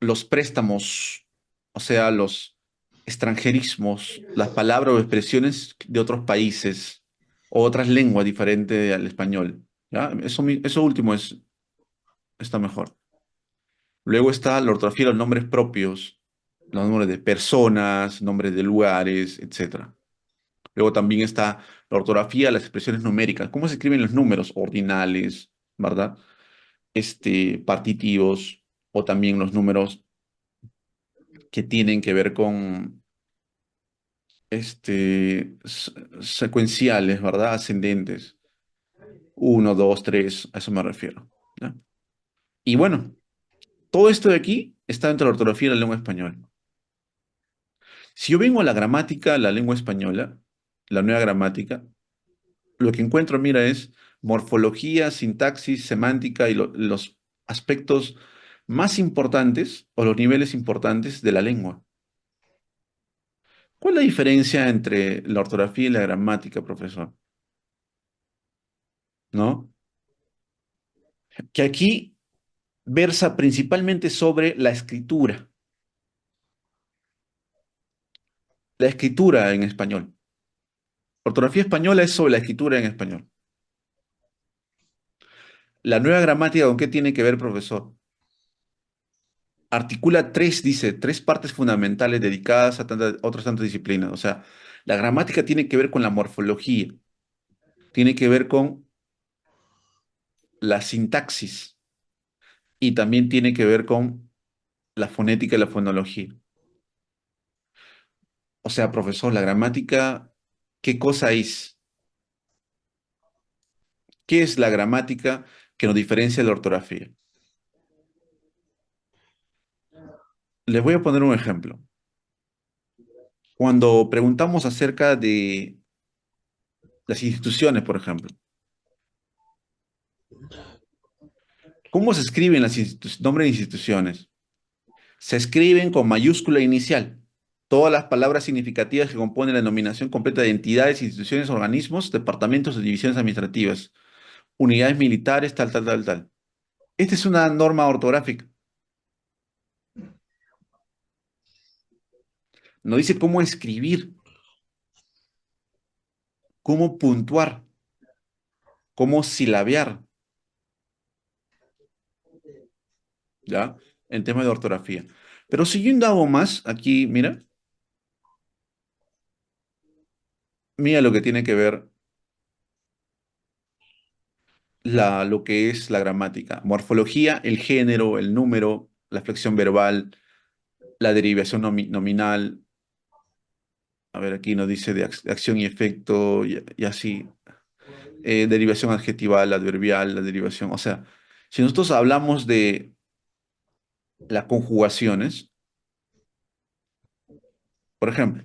los préstamos, o sea, los extranjerismos, las palabras o expresiones de otros países o otras lenguas diferentes al español. ¿Ya? Eso último está mejor. Luego está la ortografía de los nombres propios, los nombres de personas, nombres de lugares, etcétera. Luego también está la ortografía de las expresiones numéricas. ¿Cómo se escriben los números? Ordinales, ¿verdad? Partitivos o también los números que tienen que ver con secuenciales, ¿verdad? Ascendentes. Uno, dos, tres, a eso me refiero. ¿Ya? Y bueno, todo esto de aquí está dentro de la ortografía de la lengua española. Si yo vengo a la gramática de la lengua española, la nueva gramática, lo que encuentro, mira, es morfología, sintaxis, semántica y los aspectos más importantes o los niveles importantes de la lengua. ¿Cuál es la diferencia entre la ortografía y la gramática, profesor? ¿No? Que aquí versa principalmente sobre la escritura en español. Ortografía española es sobre la escritura en español. La nueva gramática, ¿con qué tiene que ver, profesor? Articula tres, dice, tres partes fundamentales dedicadas a otras tantas disciplinas. O sea, la gramática tiene que ver con la morfología, tiene que ver con la sintaxis y también tiene que ver con la fonética y la fonología. O sea, profesor, la gramática, ¿qué cosa es? ¿Qué es la gramática que nos diferencia de la ortografía? Les voy a poner un ejemplo. Cuando preguntamos acerca de las instituciones, por ejemplo, ¿cómo se escriben los nombres de instituciones? Se escriben con mayúscula inicial. Todas las palabras significativas que componen la denominación completa de entidades, instituciones, organismos, departamentos o divisiones administrativas, unidades militares, tal, tal, tal, tal. Esta es una norma ortográfica. Nos dice cómo escribir, cómo puntuar, cómo silabear, ¿ya? En tema de ortografía. Pero si yo indago más, aquí, mira, mira lo que tiene que ver lo que es la gramática. Morfología, el género, el número, la flexión verbal, la derivación nominal. A ver, aquí nos dice de acción y efecto y así. Derivación adjetival, adverbial, la derivación. O sea, si nosotros hablamos de las conjugaciones, por ejemplo,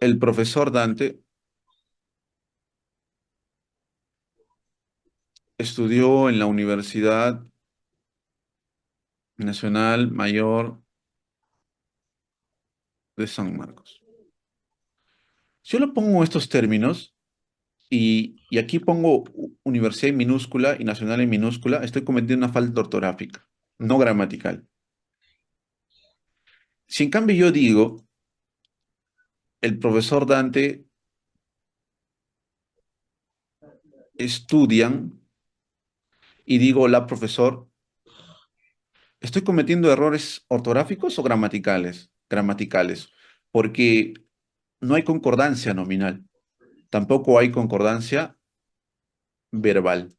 el profesor Dante estudió en la Universidad Nacional Mayor de San Marcos. Si yo lo pongo en estos términos y aquí pongo universidad en minúscula y nacional en minúscula, estoy cometiendo una falta ortográfica, no gramatical. Si en cambio yo digo, el profesor Dante estudian y digo, hola profesor, ¿estoy cometiendo errores ortográficos o gramaticales? Gramaticales, porque no hay concordancia nominal, tampoco hay concordancia verbal.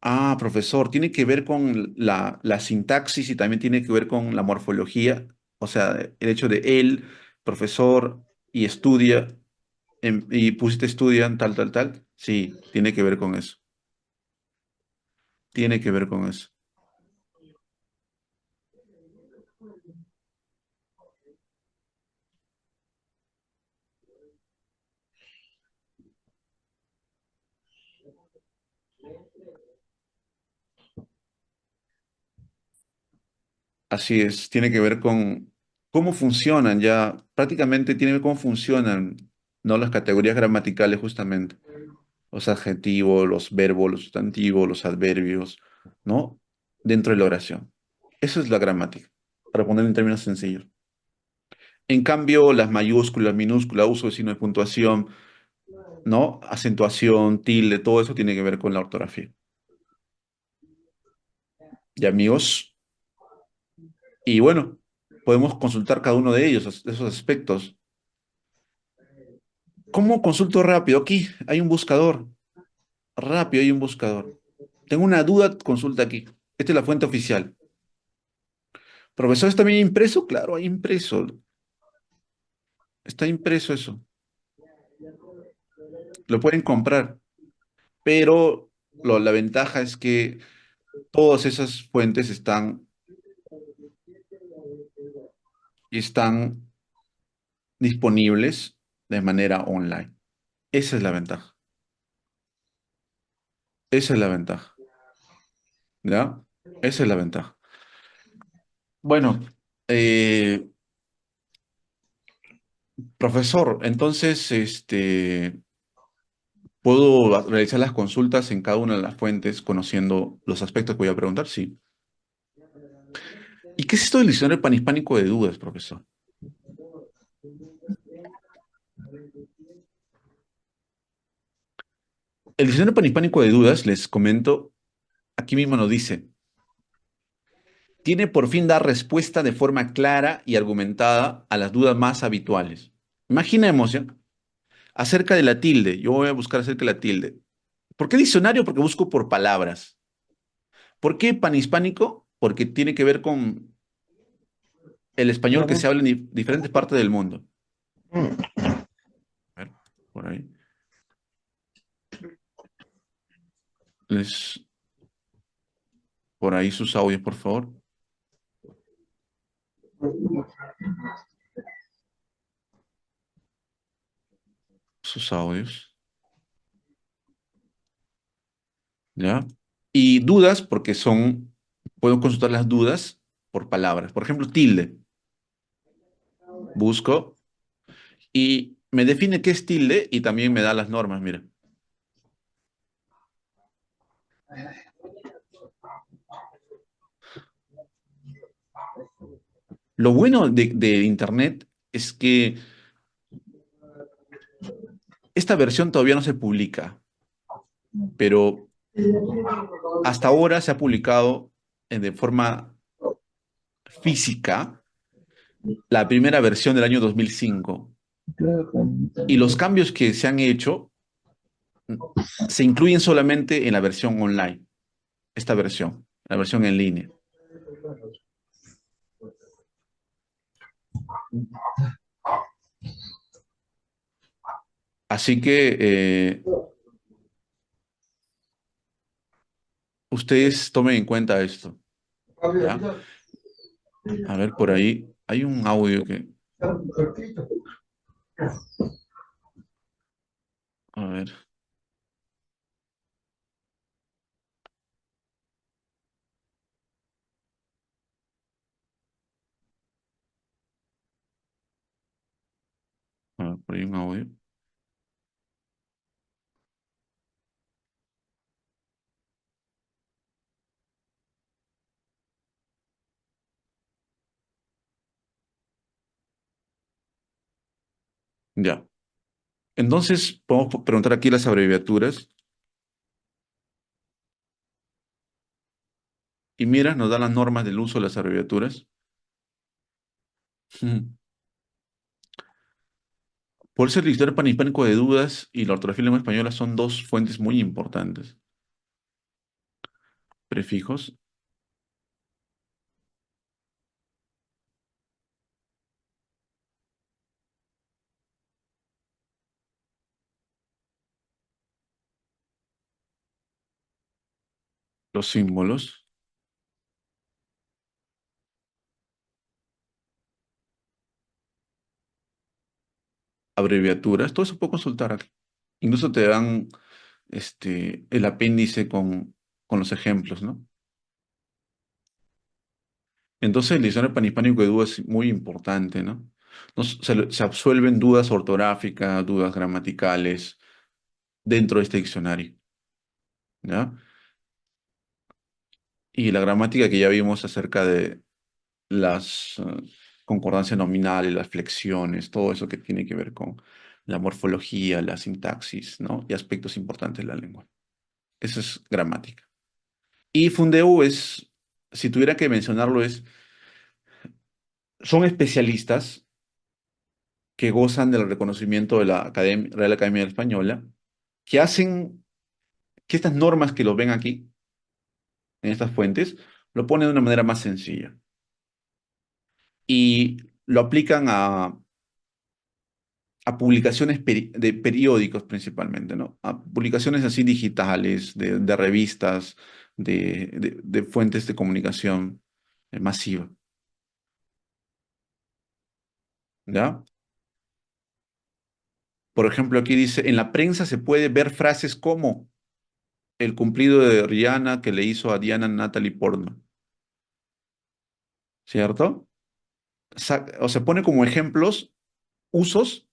Ah, profesor, tiene que ver con la sintaxis y también tiene que ver con la morfología, o sea, el hecho de él, profesor, y estudia, y pusiste estudian, tal, tal, tal. Sí, tiene que ver con eso. Tiene que ver con eso. Así es, tiene que ver con cómo funcionan ya, prácticamente tiene que ver cómo funcionan, ¿no? Las categorías gramaticales justamente, los adjetivos, los verbos, los sustantivos, los adverbios, ¿no? Dentro de la oración. Eso es la gramática, para ponerlo en términos sencillos. En cambio, las mayúsculas, minúsculas, uso de signo de puntuación, ¿no? Acentuación, tilde, todo eso tiene que ver con la ortografía. Y amigos, y bueno, podemos consultar cada uno de ellos, esos aspectos. ¿Cómo consulto rápido? Aquí hay un buscador. Rápido hay un buscador. Tengo una duda, consulta aquí. Esta es la fuente oficial. Profesor, ¿está bien impreso? Claro, hay impreso. Está impreso eso. Lo pueden comprar. Pero la ventaja es que todas esas fuentes están disponibles de manera online. Esa es la ventaja. Esa es la ventaja. ¿Ya? Esa es la ventaja. Bueno, eh, profesor, entonces, ¿puedo realizar las consultas en cada una de las fuentes conociendo los aspectos que voy a preguntar? Sí. ¿Y qué es esto del diccionario panhispánico de dudas, profesor? El diccionario panhispánico de dudas, les comento, aquí mismo nos dice, tiene por fin dar respuesta de forma clara y argumentada a las dudas más habituales. Imaginemos, ¿ya? Acerca de la tilde, yo voy a buscar acerca de la tilde. ¿Por qué diccionario? Porque busco por palabras. ¿Por qué panhispánico? Porque tiene que ver con el español que se habla en diferentes partes del mundo. A ver, por ahí. Les, por ahí sus audios, por favor. Sus audios. ¿Ya? Y dudas, porque puedo consultar las dudas por palabras. Por ejemplo, tilde. Busco y me define qué es tilde y también me da las normas, mira. Lo bueno de Internet es que esta versión todavía no se publica, pero hasta ahora se ha publicado de forma física la primera versión del año 2005. Y los cambios que se han hecho se incluyen solamente en la versión online, esta versión, la versión en línea. Así que ustedes tomen en cuenta esto, ¿ya? A ver, por ahí hay un audio que, por ahí un audio. Ya. Entonces, podemos preguntar aquí las abreviaturas. Y mira, nos dan las normas del uso de las abreviaturas. Por eso el diccionario panhispánico de dudas y la ortografía en lengua española son dos fuentes muy importantes. Prefijos, los símbolos, abreviaturas, todo eso puedo consultar aquí. Incluso te dan el apéndice con los ejemplos, ¿no? Entonces el diccionario panhispánico de dudas es muy importante, ¿no? Se absuelven dudas ortográficas, dudas gramaticales dentro de este diccionario, ¿ya? Y la gramática que ya vimos acerca de las concordancias nominales, las flexiones, todo eso que tiene que ver con la morfología, la sintaxis, ¿no? Y aspectos importantes de la lengua. Eso es gramática. Y Fundeu es, si tuviera que mencionarlo, son especialistas que gozan del reconocimiento de la Real Academia Española, que hacen que estas normas que lo ven aquí, en estas fuentes, lo ponen de una manera más sencilla y lo aplican a publicaciones de periódicos principalmente, ¿no? A publicaciones así digitales, de revistas, de fuentes de comunicación masiva, ¿ya? Por ejemplo, aquí dice, en la prensa se puede ver frases como el cumplido de Rihanna que le hizo a Diana Natalie Portman, ¿cierto? O se pone como ejemplos usos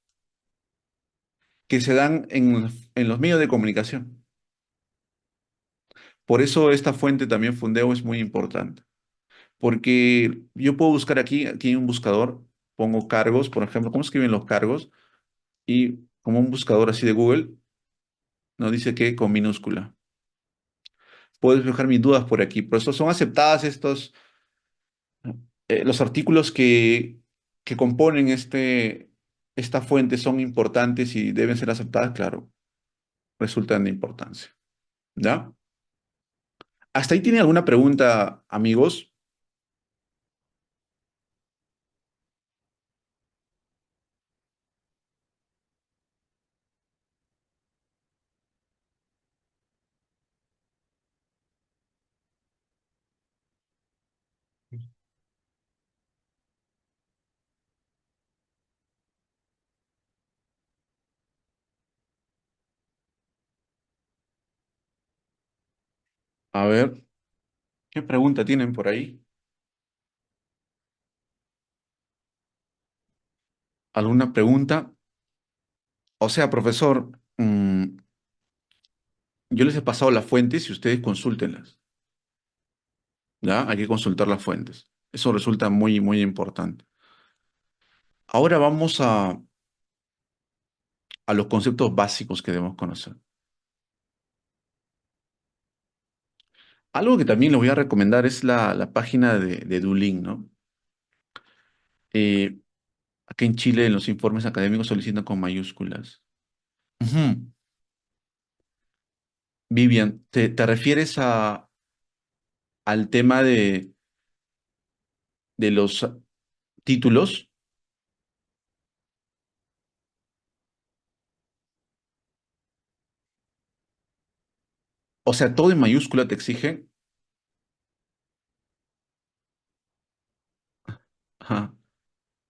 que se dan en los medios de comunicación. Por eso esta fuente también Fundeo es muy importante, porque yo puedo buscar aquí en un buscador, pongo cargos, por ejemplo, ¿cómo escriben los cargos? Y como un buscador así de Google, nos dice que con minúscula. Puedo dejar mis dudas por aquí, por eso son aceptadas los artículos que componen esta fuente son importantes y deben ser aceptadas, claro, resultan de importancia. ¿Ya? ¿Hasta ahí tiene alguna pregunta, amigos? A ver, ¿qué pregunta tienen por ahí? ¿Alguna pregunta? O sea, profesor, yo les he pasado las fuentes y ustedes consúltenlas. ¿Ya? Hay que consultar las fuentes. Eso resulta muy, muy importante. Ahora vamos a los conceptos básicos que debemos conocer. Algo que también les voy a recomendar es la página de Duolingo, ¿no? Eh, Aquí en Chile, en los informes académicos solicitan con mayúsculas. Ujú. Vivian, ¿te refieres al tema de los títulos? O sea, todo en mayúscula te exige. Ajá.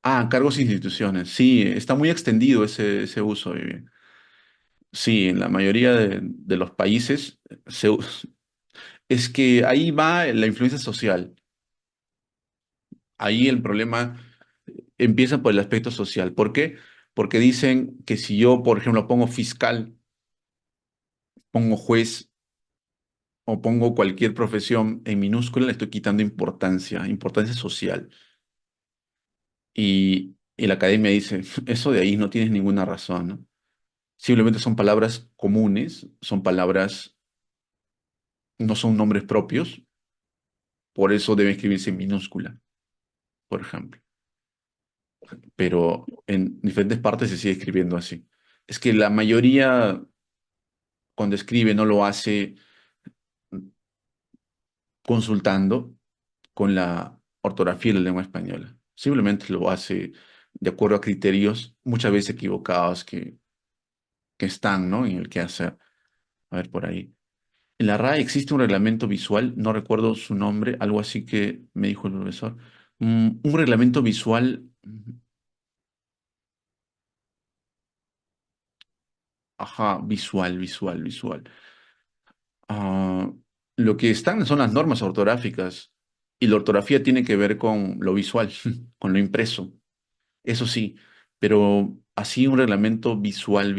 Ah, cargos e instituciones. Sí, está muy extendido ese uso, Vivian. Sí, en la mayoría de los países es que ahí va la influencia social. Ahí el problema empieza por el aspecto social. ¿Por qué? Porque dicen que si yo, por ejemplo, pongo fiscal, pongo juez o pongo cualquier profesión en minúscula, le estoy quitando importancia, importancia social. Y la academia dice, eso de ahí no tienes ninguna razón, ¿no? Simplemente son palabras comunes, son palabras, no son nombres propios, por eso debe escribirse en minúscula, por ejemplo. Pero en diferentes partes se sigue escribiendo así. Es que la mayoría, cuando escribe, no lo hace consultando con la ortografía de la lengua española. Simplemente lo hace de acuerdo a criterios muchas veces equivocados que están, ¿no? En el que hacer. A ver por ahí. En la RAE existe un reglamento visual, no recuerdo su nombre, algo así que me dijo el profesor. Un reglamento visual, ajá, visual. Ah, lo que están son las normas ortográficas. Y la ortografía tiene que ver con lo visual, con lo impreso. Eso sí, pero así un reglamento visual,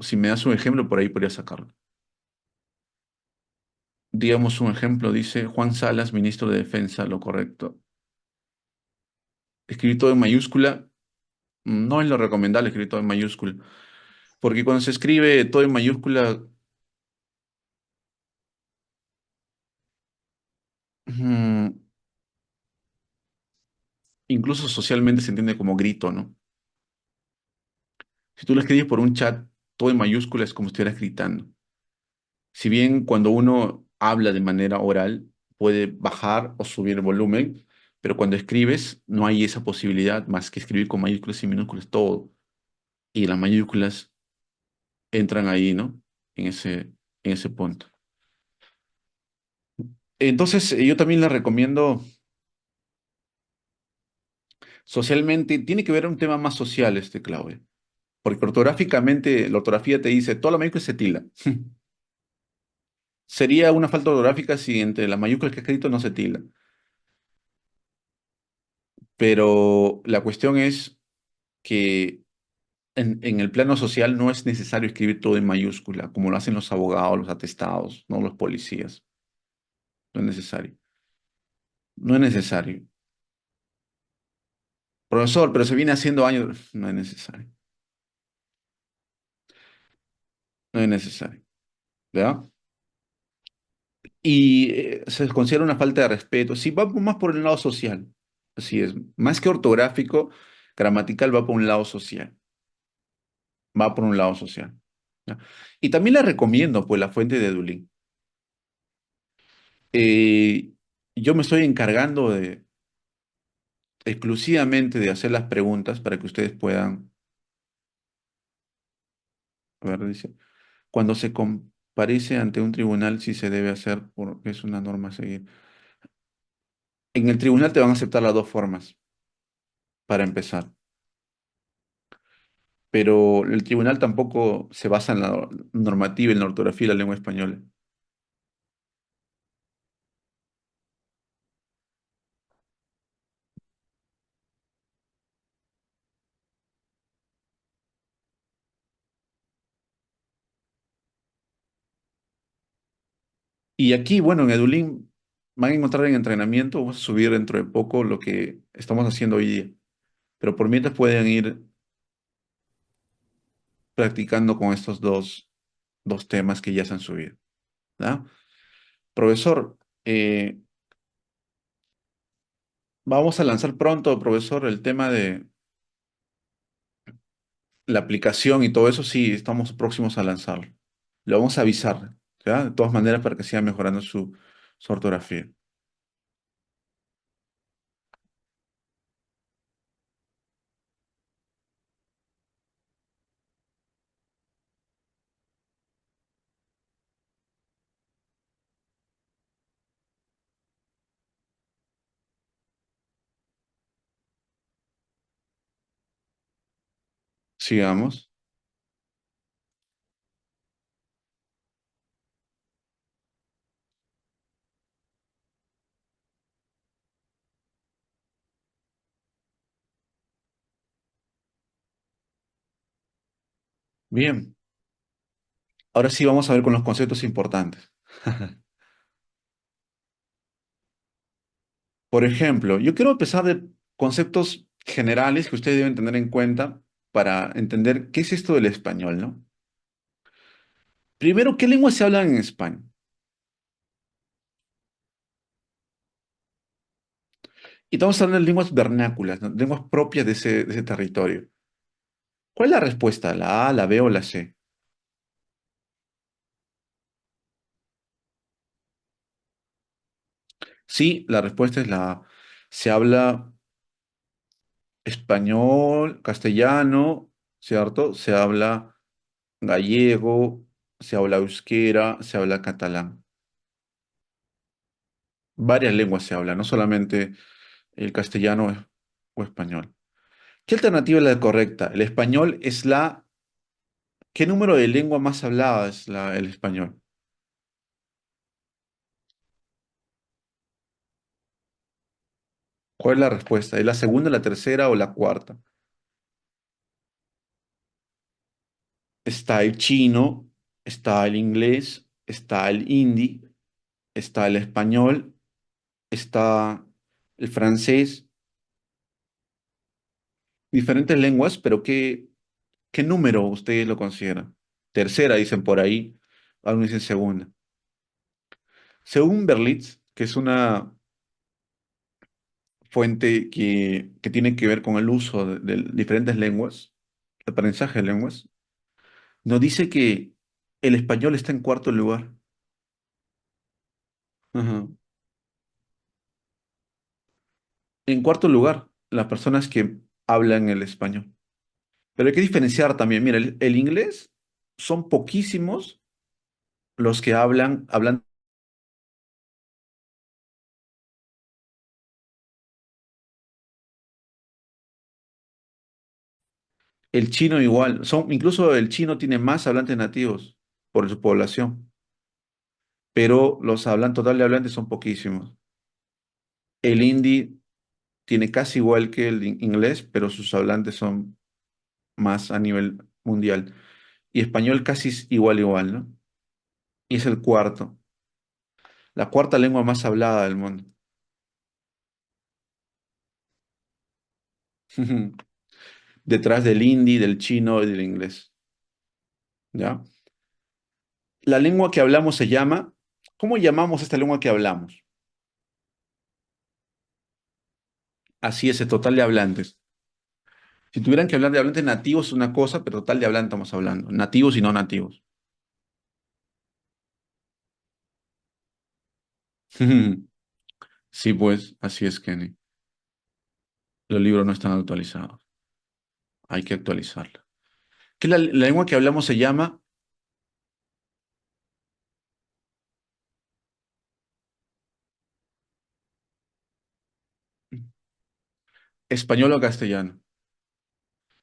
si me das un ejemplo, por ahí podría sacarlo. Digamos un ejemplo, dice Juan Salas, ministro de Defensa, lo correcto. Escribir todo en mayúscula, no es lo recomendable escribir todo en mayúscula, porque cuando se escribe todo en mayúscula, mm, incluso socialmente se entiende como grito, ¿no? Si tú lo escribes por un chat, todo en mayúscula es como si estuvieras gritando. Si bien cuando uno habla de manera oral, puede bajar o subir el volumen, pero cuando escribes no hay esa posibilidad más que escribir con mayúsculas y minúsculas todo. Y las mayúsculas entran ahí, ¿no? En ese punto. Entonces, yo también le recomiendo socialmente, tiene que ver un tema más social este, Claudia, porque ortográficamente la ortografía te dice, toda la mayúscula se tila. Sería una falta ortográfica si entre las mayúsculas que he escrito no se tila. Pero la cuestión es que en el plano social no es necesario escribir todo en mayúscula, como lo hacen los abogados, los atestados, no los policías. No es necesario. No es necesario. Profesor, pero se viene haciendo años. No es necesario. No es necesario. ¿Verdad? Y se considera una falta de respeto. Sí, va más por el lado social. Así es. Más que ortográfico, gramatical va por un lado social. Va por un lado social. ¿Ya? Y también le recomiendo, pues, la fuente de Duolingo. Eh, yo me estoy encargando exclusivamente de hacer las preguntas para que ustedes puedan, a ver, dice, cuando se comparece ante un tribunal, sí se debe hacer porque es una norma a seguir. En el tribunal te van a aceptar las dos formas, para empezar, pero el tribunal tampoco se basa en la normativa, en la ortografía y la lengua española. Y aquí, bueno, en Edulín van a encontrar en entrenamiento, vamos a subir dentro de poco lo que estamos haciendo hoy día, pero por mientras pueden ir practicando con estos dos temas que ya se han subido. ¿Ya? Profesor, vamos a lanzar pronto, profesor, el tema de la aplicación y todo eso, sí, estamos próximos a lanzarlo. Le vamos a avisar, ¿ya? De todas maneras, para que siga mejorando su ortografía. Sigamos. Bien, ahora sí vamos a ver con los conceptos importantes. Por ejemplo, yo quiero empezar de conceptos generales que ustedes deben tener en cuenta para entender qué es esto del español, ¿no? Primero, ¿qué lenguas se hablan en España? Y estamos hablando de lenguas vernáculas, ¿no? Lenguas propias de ese territorio. ¿Cuál es la respuesta? ¿La A, la B o la C? Sí, la respuesta es la A. Se habla español, castellano, ¿cierto? Se habla gallego, se habla euskera, se habla catalán. Varias lenguas se hablan, no solamente el castellano o español. ¿Qué alternativa es la correcta? El español es la... ¿Qué número de lengua más hablada es el español? ¿Cuál es la respuesta? ¿Es la segunda, la tercera o la cuarta? Está el chino, está el inglés, está el hindi, está el español, está el francés, diferentes lenguas, pero ¿qué número ustedes lo consideran? Tercera, dicen por ahí, algunos dicen segunda. Según Berlitz, que es una fuente que tiene que ver con el uso de diferentes lenguas, el aprendizaje de lenguas, nos dice que el español está en cuarto lugar. Ajá. En cuarto lugar, las personas que hablan el español. Pero hay que diferenciar también. Mira, el inglés son poquísimos los que hablan el chino igual. Incluso el chino tiene más hablantes nativos por su población, pero los total de hablantes son poquísimos. El hindi tiene casi igual que el inglés, pero sus hablantes son más a nivel mundial. Y español casi es igual, ¿no? Y es el cuarto, la cuarta lengua más hablada del mundo. Detrás del hindi, del chino y del inglés, ¿ya? La lengua que hablamos se llama, ¿cómo llamamos esta lengua que hablamos? Así es, el total de hablantes. Si tuvieran que hablar de hablantes nativos es una cosa, pero total de hablantes estamos hablando, nativos y no nativos. Sí, pues, así es, Kenny. Los libros no están actualizados. Hay que actualizarla. ¿Qué la lengua que hablamos se llama español o castellano?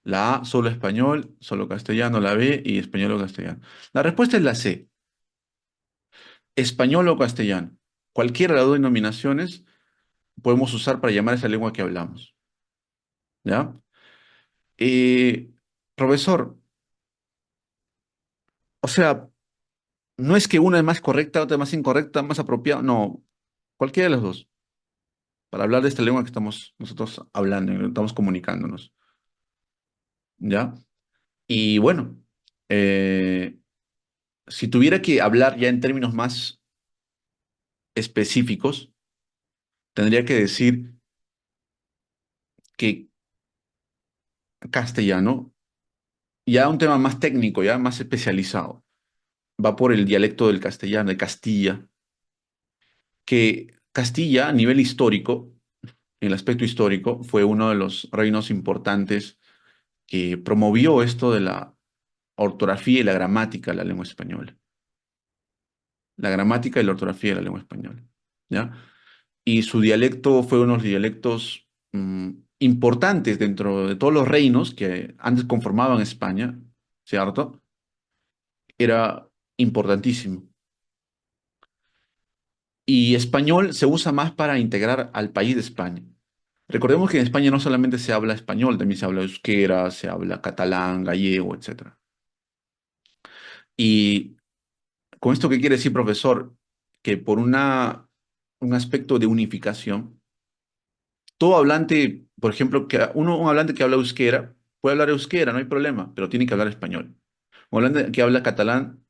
La A, solo español, solo castellano, la B y español o castellano. La respuesta es la C, español o castellano. Cualquiera de las dos denominaciones podemos usar para llamar esa lengua que hablamos. ¿Ya? Eh, Profesor, o sea, no es que una es más correcta, otra es más incorrecta, más apropiada, no, cualquiera de las dos, para hablar de esta lengua que estamos nosotros hablando, estamos comunicándonos. ¿Ya? Y bueno, eh, si tuviera que hablar ya en términos más específicos, tendría que decir que castellano, ya un tema más técnico, ya más especializado, va por el dialecto del castellano, de Castilla, que Castilla a nivel histórico, en el aspecto histórico, fue uno de los reinos importantes que promovió esto de la ortografía y la gramática de la lengua española. La gramática y la ortografía de la lengua española. ¿Ya? Y su dialecto fue uno de los dialectos importantes dentro de todos los reinos que antes conformaban España, ¿cierto? Era importantísimo. Y español se usa más para integrar al país de España. Recordemos que en España no solamente se habla español, también se habla euskera, se habla catalán, gallego, etcétera. Y con esto, ¿qué quiere decir, profesor? Que por un aspecto de unificación, todo hablante, por ejemplo, un hablante que habla euskera, puede hablar euskera, no hay problema, pero tiene que hablar español. Un hablante que habla catalán,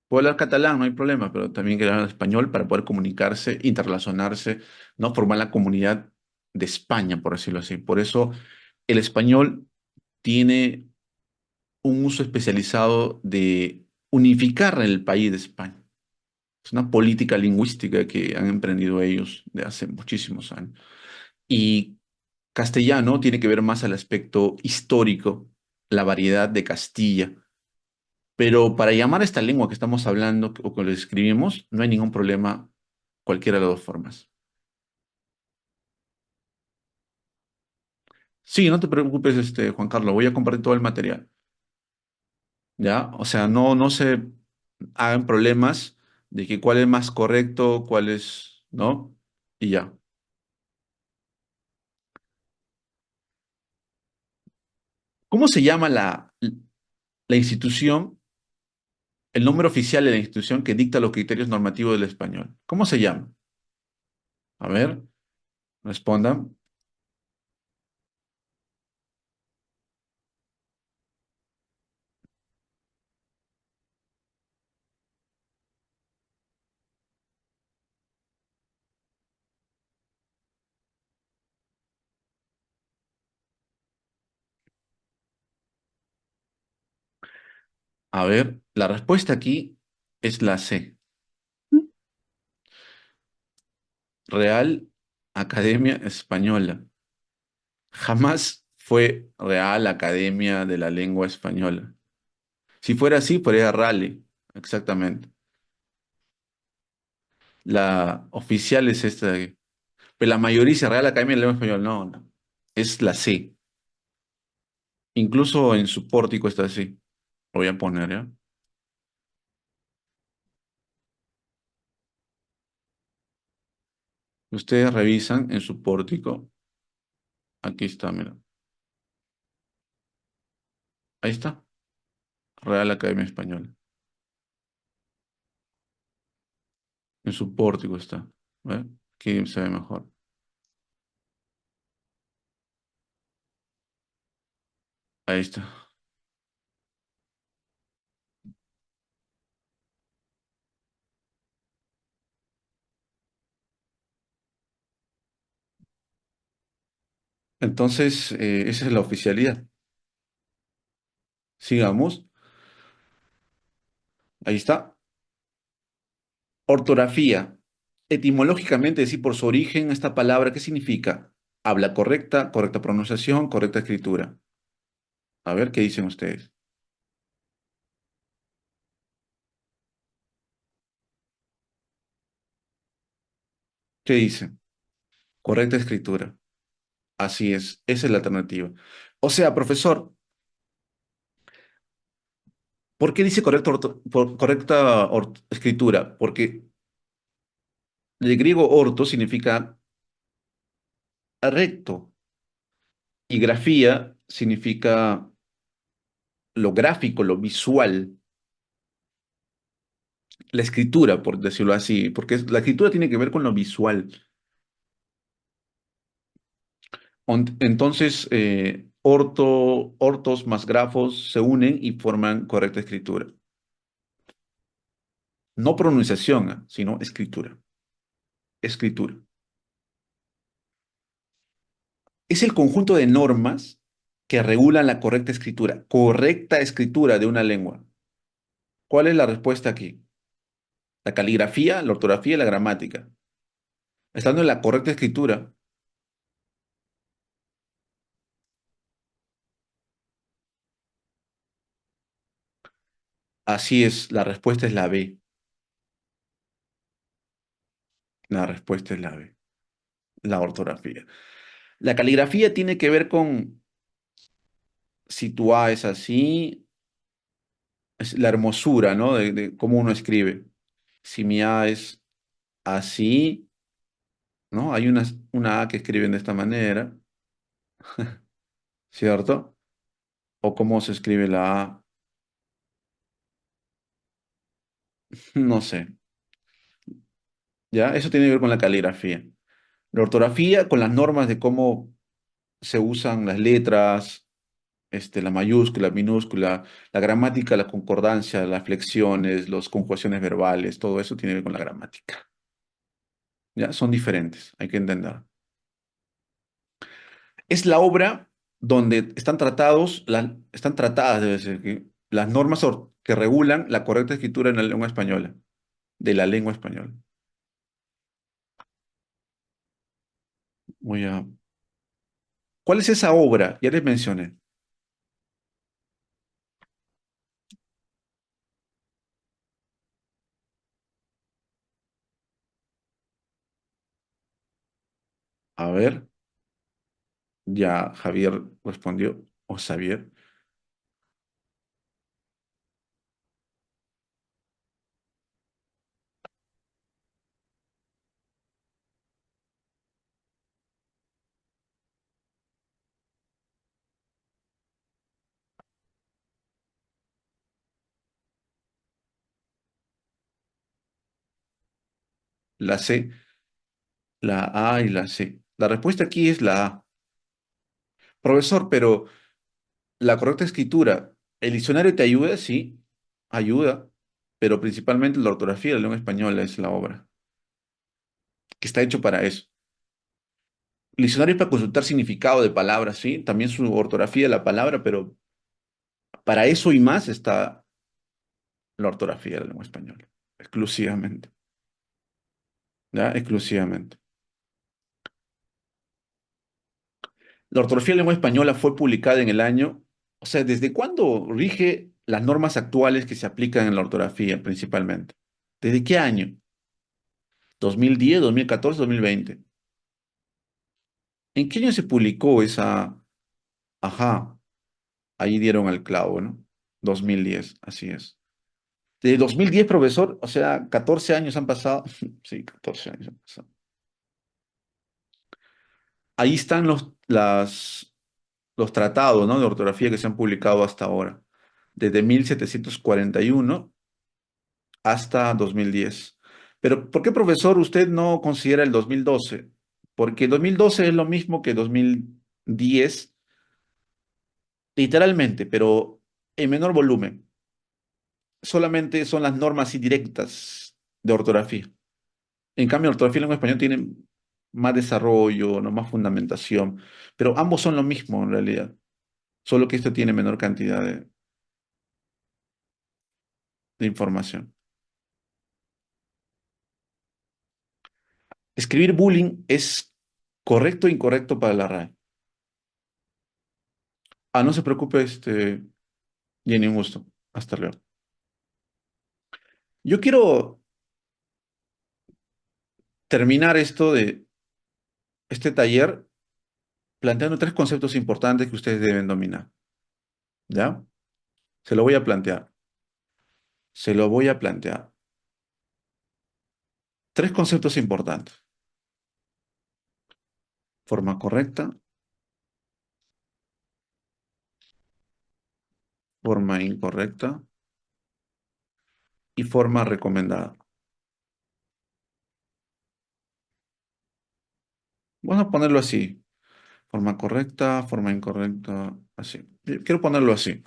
puede hablar catalán, no hay problema, pero también que hablar español para poder comunicarse, interrelacionarse, ¿no? Formar la comunidad de España, por decirlo así. Por eso el español tiene un uso especializado de unificar el país de España. Es una política lingüística que han emprendido ellos de hace muchísimos años. Y castellano tiene que ver más al aspecto histórico, la variedad de Castilla. Pero para llamar a esta lengua que estamos hablando o que lo escribimos, no hay ningún problema, cualquiera de las dos formas. Sí, no te preocupes, Juan Carlos, voy a compartir todo el material. ¿Ya? O sea, no se hagan problemas de que cuál es más correcto, cuál es, ¿no? Y ya. ¿Cómo se llama la institución, el nombre oficial de la institución que dicta los criterios normativos del español? ¿Cómo se llama? A ver, respondan. A ver, la respuesta aquí es la C. Real Academia Española. Jamás fue Real Academia de la Lengua Española. Si fuera así, sería Rale, exactamente. La oficial es esta de aquí. Pero la mayoría dice Real Academia de la Lengua Española. No, no. Es la C. Incluso en su pórtico está así. Lo voy a poner, ¿ya? Ustedes revisan en su pórtico. Aquí está, mira. Ahí está. Real Academia Española. En su pórtico está. ¿Ve? Aquí se ve mejor. Ahí está. Entonces, esa es la oficialidad. Sigamos. Ahí está. Ortografía. Etimológicamente, decir por su origen, esta palabra, ¿qué significa? Habla correcta, correcta pronunciación, correcta escritura. A ver, ¿qué dicen ustedes? ¿Qué dicen? Correcta escritura. Así es, esa es la alternativa. O sea, profesor, ¿por qué dice escritura? Porque el griego orto significa recto y grafía significa lo gráfico, lo visual, la escritura, por decirlo así, porque la escritura tiene que ver con lo visual. Entonces, ortos más grafos se unen y forman correcta escritura. No pronunciación, sino escritura. Escritura. Es el conjunto de normas que regulan la correcta escritura de una lengua. ¿Cuál es la respuesta aquí? La caligrafía, la ortografía y la gramática. Estando en la correcta escritura, así es, la respuesta es la B. La respuesta es la B, la ortografía. La caligrafía tiene que ver con si tu A es así, es la hermosura, ¿no? De cómo uno escribe. Si mi A es así, ¿no? Hay una A que escriben de esta manera, ¿cierto? O cómo se escribe la A, no sé, ¿ya? Eso tiene que ver con la caligrafía. La ortografía con las normas de cómo se usan las letras, la mayúscula, minúscula, la gramática, la concordancia, las flexiones, las conjugaciones verbales, todo eso tiene que ver con la gramática. ¿Ya? Son diferentes, hay que entender. Es la obra donde están tratadas, debe ser, las normas que regulan la correcta escritura en la lengua española, de la lengua española. Voy a... ¿Cuál es esa obra? Ya les mencioné. A ver, ya Javier respondió, o Xavier. la C, la A y la C. La respuesta aquí es la A. Profesor, pero la correcta escritura, ¿el diccionario te ayuda? Sí, ayuda, pero principalmente la ortografía de la lengua española es la obra, que está hecho para eso. El diccionario es para consultar significado de palabras, sí, también su ortografía de la palabra, pero para eso y más está la ortografía de la lengua española, exclusivamente, ¿ya? Exclusivamente. La ortografía de la lengua española fue publicada en el año, o sea, ¿desde cuándo rige las normas actuales que se aplican en la ortografía principalmente? ¿Desde qué año? ¿2010, 2014, 2020? ¿En qué año se publicó esa? Ajá, ahí dieron al clavo, ¿no? 2010, así es. De 2010, profesor, o sea, 14 años han pasado. Sí, 14 años han pasado. Ahí están los tratados, ¿no? De ortografía que se han publicado hasta ahora, desde 1741 hasta 2010. Pero, ¿por qué, profesor, usted no considera el 2012? Porque el 2012 es lo mismo que 2010, literalmente, pero en menor volumen. Solamente son las normas indirectas de ortografía. En cambio, la ortografía y lengua española tienen más desarrollo, ¿no? Más fundamentación, pero ambos son lo mismo en realidad, solo que esto tiene menor cantidad de información. Escribir bullying es correcto o incorrecto para la RAE. Ah, no se preocupe, Jenny, un gusto. Hasta luego. Yo quiero terminar este taller planteando tres conceptos importantes que ustedes deben dominar. ¿Ya? Se lo voy a plantear. Se lo voy a plantear. Tres conceptos importantes. Forma correcta, forma incorrecta y forma recomendada. Vamos a ponerlo así. Forma correcta, forma incorrecta, así. Quiero ponerlo así.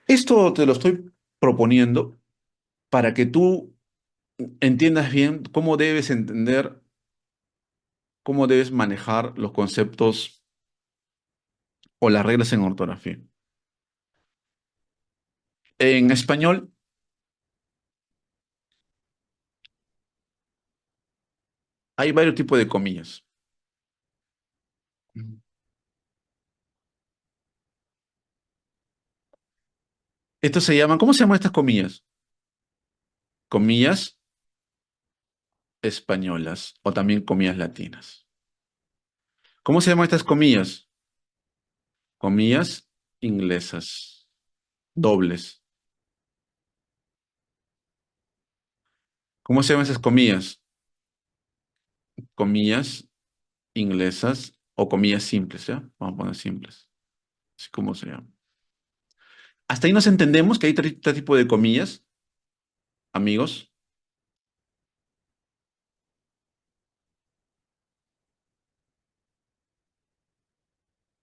Esto te lo estoy proponiendo para que tú entiendas bien cómo debes entender, cómo debes manejar los conceptos o las reglas en ortografía. En español hay varios tipos de comillas. Esto se llaman, ¿cómo se llaman estas comillas? Comillas españolas o también comillas latinas. ¿Cómo se llaman estas comillas? Comillas inglesas, dobles. ¿Cómo se llaman esas comillas? Comillas inglesas o comillas simples, ¿ya? Vamos a poner simples. Así como se llama. Hasta ahí nos entendemos que hay tres tipos de comillas, amigos.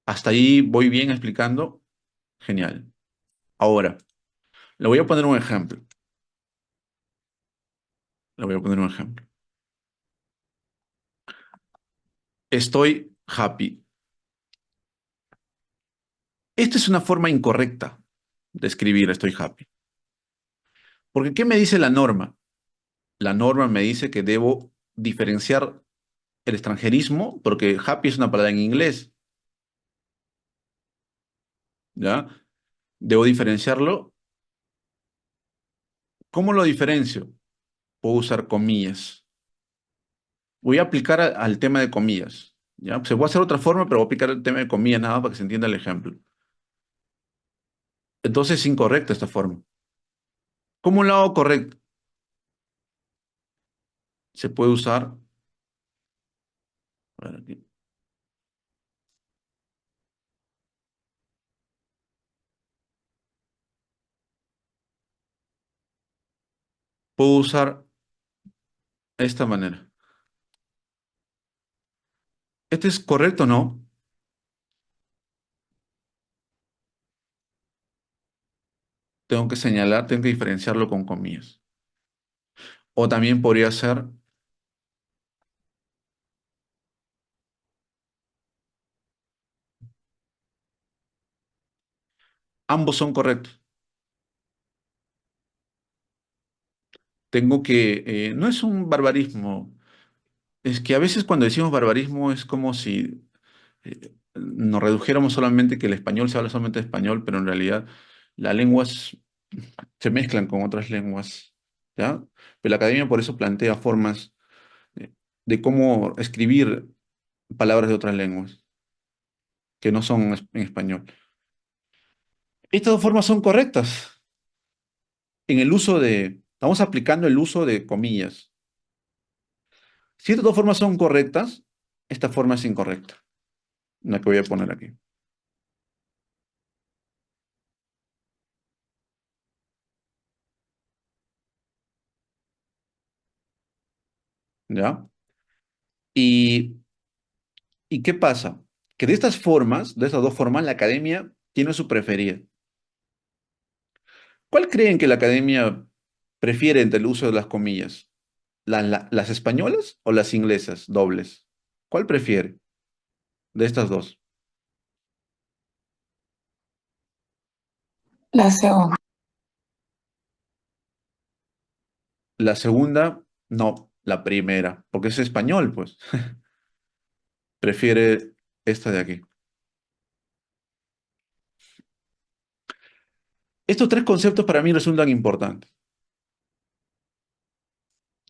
Hasta ahí voy bien explicando. Genial. Ahora, le voy a poner un ejemplo. Le voy a poner un ejemplo. Estoy happy. Esta es una forma incorrecta de escribir estoy happy. Porque ¿qué me dice la norma? La norma me dice que debo diferenciar el extranjerismo, porque happy es una palabra en inglés, ¿ya? Debo diferenciarlo. ¿Cómo lo diferencio? Puedo usar comillas. Voy a aplicar al tema de comillas, ¿ya? Se puede hacer otra forma, pero voy a aplicar el tema de comillas nada más para que se entienda el ejemplo. Entonces es incorrecta esta forma. ¿Cómo lo hago correcto? Se puede usar, a ver aquí. Puedo usar de esta manera. ¿Este es correcto o no? Tengo que señalar, tengo que diferenciarlo con comillas. O también podría ser, ambos son correctos. Tengo que, no es un barbarismo, es que a veces cuando decimos barbarismo es como si nos redujéramos solamente que el español se habla solamente español, pero en realidad las lenguas se mezclan con otras lenguas, ¿ya? Pero la academia por eso plantea formas de cómo escribir palabras de otras lenguas que no son en español. Estas dos formas son correctas en el uso de, estamos aplicando el uso de comillas. Si estas dos formas son correctas, esta forma es incorrecta, la que voy a poner aquí, ¿ya? Y, ¿Y qué pasa? Que de estas formas, de estas dos formas, la academia tiene su preferida. ¿Cuál creen que la academia prefiere entre el uso de las comillas? ¿Las españolas o las inglesas dobles? ¿Cuál prefiere de estas dos? La segunda. La segunda, no, la primera, porque es español, pues. Prefiere esta de aquí. Estos tres conceptos para mí resultan importantes.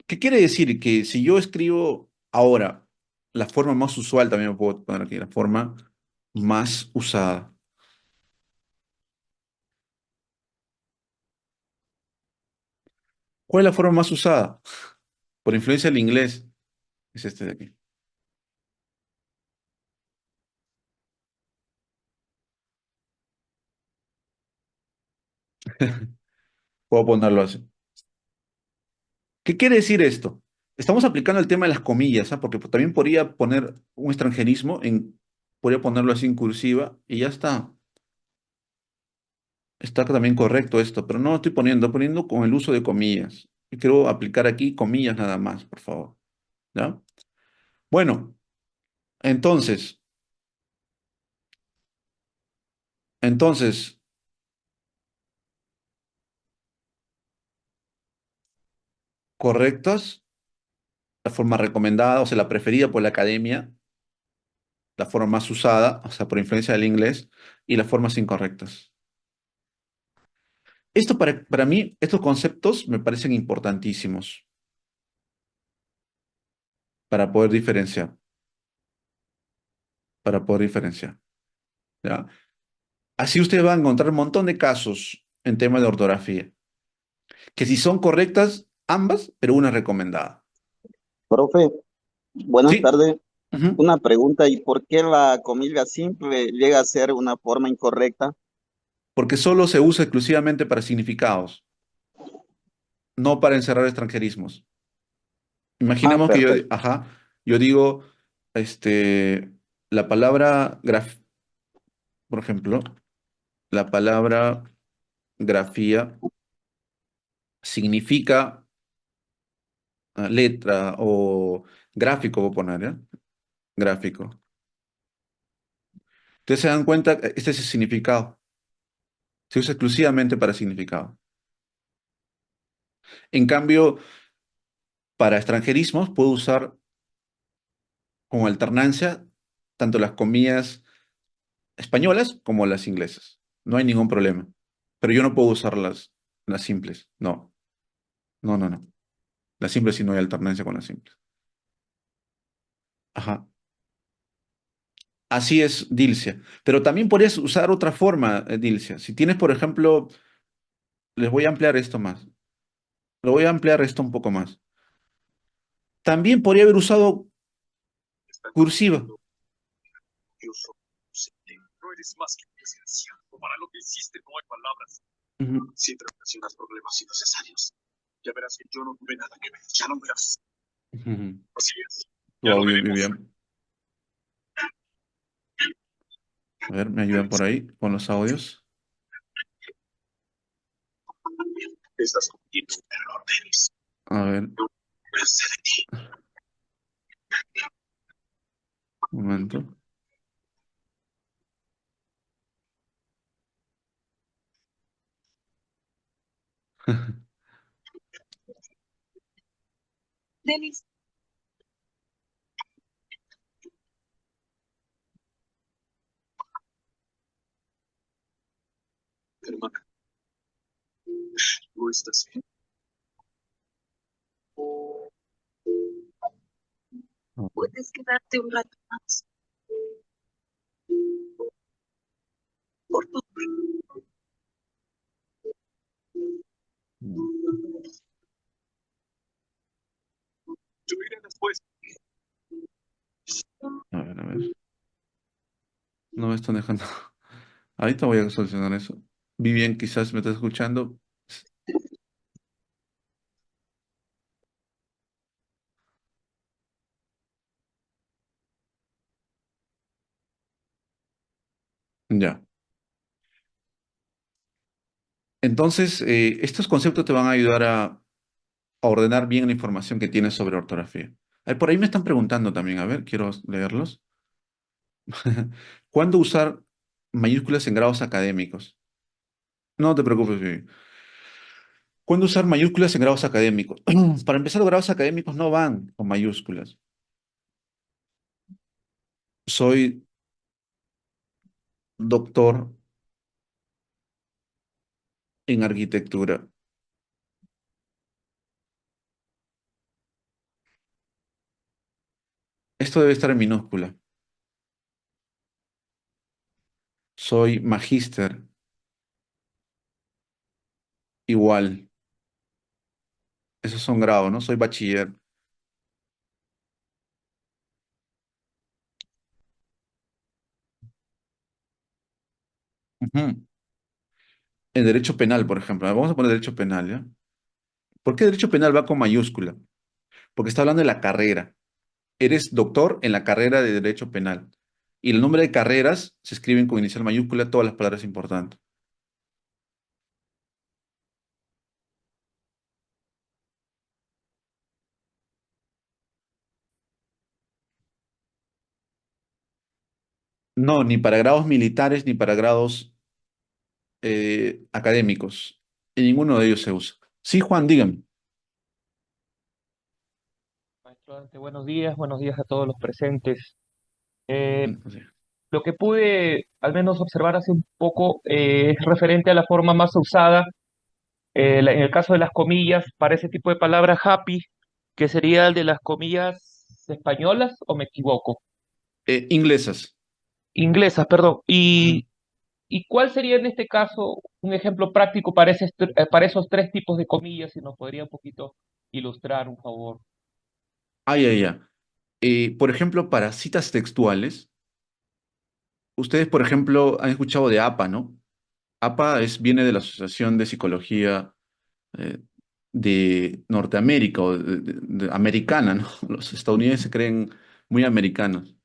¿Qué quiere decir? Que si yo escribo ahora la forma más usual, también me puedo poner aquí, la forma más usada. ¿Cuál es la forma más usada? Por influencia del inglés, es este de aquí. Puedo ponerlo así. ¿Qué quiere decir esto? Estamos aplicando el tema de las comillas, ¿ah? Porque también podría poner un extranjerismo podría ponerlo así en cursiva y ya está. Está también correcto esto, pero no lo estoy poniendo con el uso de comillas. Y quiero aplicar aquí comillas nada más, por favor. ¿Ya? Bueno, entonces, entonces, correctas, la forma recomendada, o sea, la preferida por la academia, la forma más usada, o sea, por influencia del inglés, y las formas incorrectas. Esto para mí, estos conceptos me parecen importantísimos para poder diferenciar, para poder diferenciar, ¿ya? Así usted va a encontrar un montón de casos en temas de ortografía, que si son correctas ambas, pero una recomendada. Profe, buenas ¿Sí? tardes. Ujú. Una pregunta, ¿y por qué la comilga simple llega a ser una forma incorrecta? Porque solo se usa exclusivamente para significados, no para encerrar extranjerismos. Ah, Imaginemos que yo, perfecto. ajá, yo digo, este, la palabra por ejemplo, la palabra grafía significa letra o gráfico, voy a poner, ¿ya? Gráfico. Ustedes se dan cuenta, este es el significado. Se usa exclusivamente para significado. En cambio, para extranjerismos puedo usar como alternancia tanto las comillas españolas como las inglesas. No hay ningún problema. Pero yo no puedo usar las simples. No, no, no, no. Las simples sí no hay alternancia con las simples. Ajá. Así es, Dilcia. Pero también podrías usar otra forma, Dilcia. Si tienes, por ejemplo, les voy a ampliar esto más. Lo voy a ampliar esto un poco más. También podría haber usado cursiva. Ujú. Ujú. Tu audio, Vivian. A ver, ¿me ayudan por ahí con los audios? A ver, un momento. Puedes quedarte un rato más, por favor. A ver. No me están dejando. Ahorita voy a solucionar eso. Vivian, quizás me estás escuchando. Ya. Entonces, estos conceptos te van a ayudar a ordenar bien la información que tienes sobre ortografía. Por ahí me están preguntando también, a ver, quiero leerlos. ¿Cuándo usar mayúsculas en grados académicos? No te preocupes, Vivi. ¿Cuándo usar mayúsculas en grados académicos? Para empezar, los grados académicos no van con mayúsculas. Soy doctor en arquitectura. Esto debe estar en minúscula. Soy magíster. Igual. Esos son grados, ¿no? Soy bachiller. Ujú. En derecho penal, por ejemplo. Vamos a poner derecho penal, ¿ya? ¿Por qué derecho penal va con mayúscula? Porque está hablando de la carrera. Eres doctor en la carrera de derecho penal. Y el nombre de carreras se escriben con inicial mayúscula todas las palabras importantes. No, ni para grados militares ni para grados académicos. En ninguno de ellos se usa. Sí, Juan, dígame. Maestro Dante, buenos días a todos los presentes. Eh, Sí. lo que pude al menos observar hace un poco es referente a la forma más usada, en el caso de las comillas, para ese tipo de palabra happy, que sería el de las comillas españolas, ¿o me equivoco? Inglesas. Inglesas, perdón. Ujú. ¿Y cuál sería en este caso un ejemplo práctico para, para esos tres tipos de comillas? Si nos podría un poquito ilustrar, un favor. Ay, ay, ay. Por ejemplo, para citas textuales, ustedes, por ejemplo, han escuchado de APA, ¿no? APA viene de la Asociación de Psicología eh, de Norteamérica o de americana, ¿no? Los estadounidenses se creen muy americanos.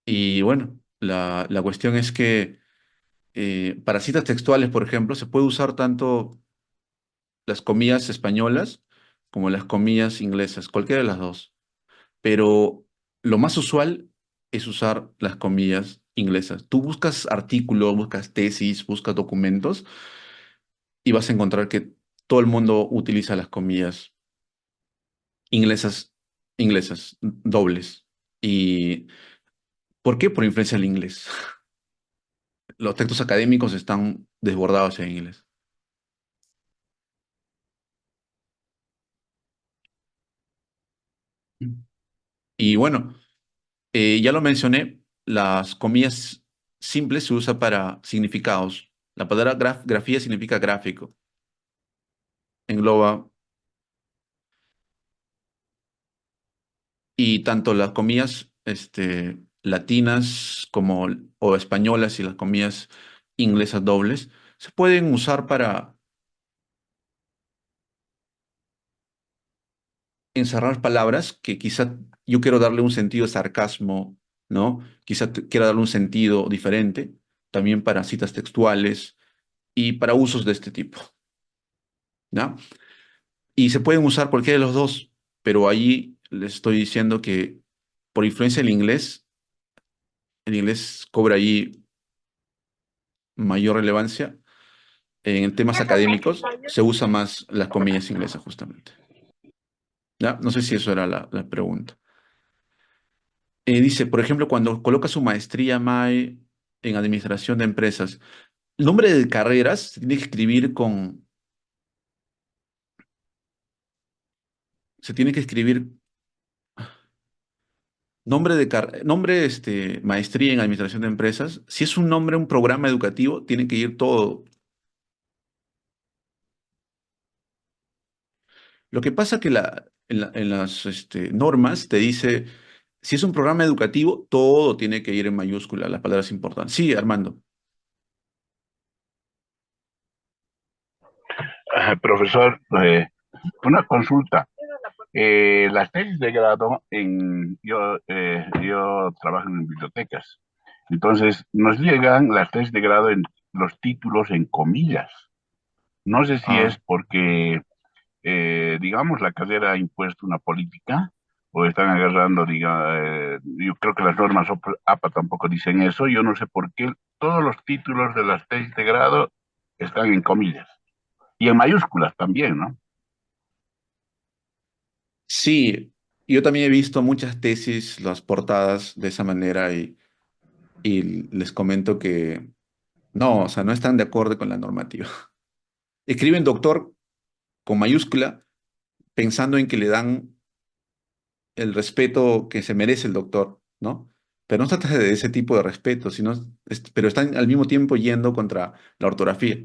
Y bueno, la cuestión es que para citas textuales, por ejemplo, se puede usar tanto las comillas españolas como las comillas inglesas, cualquiera de las dos. Pero lo más usual es usar las comillas inglesas. Tú buscas artículos, buscas tesis, buscas documentos y vas a encontrar que todo el mundo utiliza las comillas inglesas, inglesas, dobles. ¿Y por qué? Por influencia del inglés. Los textos académicos están desbordados en inglés. Y bueno, ya lo mencioné, las comillas simples se usa para significados. La palabra grafía significa gráfico. Engloba y tanto las comillas latinas como o españolas y las comillas inglesas dobles se pueden usar encerrar palabras que quizá yo quiero darle un sentido de sarcasmo, ¿no? Quizá quiera darle un sentido diferente, también para citas textuales y para usos de este tipo, ¿ya? Y se pueden usar cualquiera de los dos, pero ahí les estoy diciendo que por influencia del inglés, el inglés cobra ahí mayor relevancia. En temas académicos se usa más las comillas inglesas justamente. ¿Ya? No sé si eso era la pregunta. Dice, por ejemplo, cuando coloca su maestría MAE en administración de empresas, el nombre de carreras se tiene que escribir se tiene que escribir nombre maestría en administración de empresas. Si es un nombre, un programa educativo, tiene que ir todo. Lo que pasa que en las normas te dice, si es un programa educativo, todo tiene que ir en mayúscula, las palabras importantes. Sí, Armando. Profesor, una consulta. Las tesis de grado, yo trabajo en bibliotecas, entonces nos llegan las tesis de grado en los títulos en comillas. No sé si Ah, es porque, digamos, la carrera ha impuesto una política o están agarrando, yo creo que las normas APA tampoco dicen eso, yo no sé por qué todos los títulos de las tesis de grado están en comillas y en mayúsculas también, ¿no? sí, yo también he visto muchas tesis, las portadas de esa manera y les comento que no, o sea, no están de acuerdo con la normativa. Escriben doctor con mayúscula pensando en que le dan el respeto que se merece el doctor, ¿no? Pero no se trata de ese tipo de respeto, sino, pero están al mismo tiempo yendo contra la ortografía.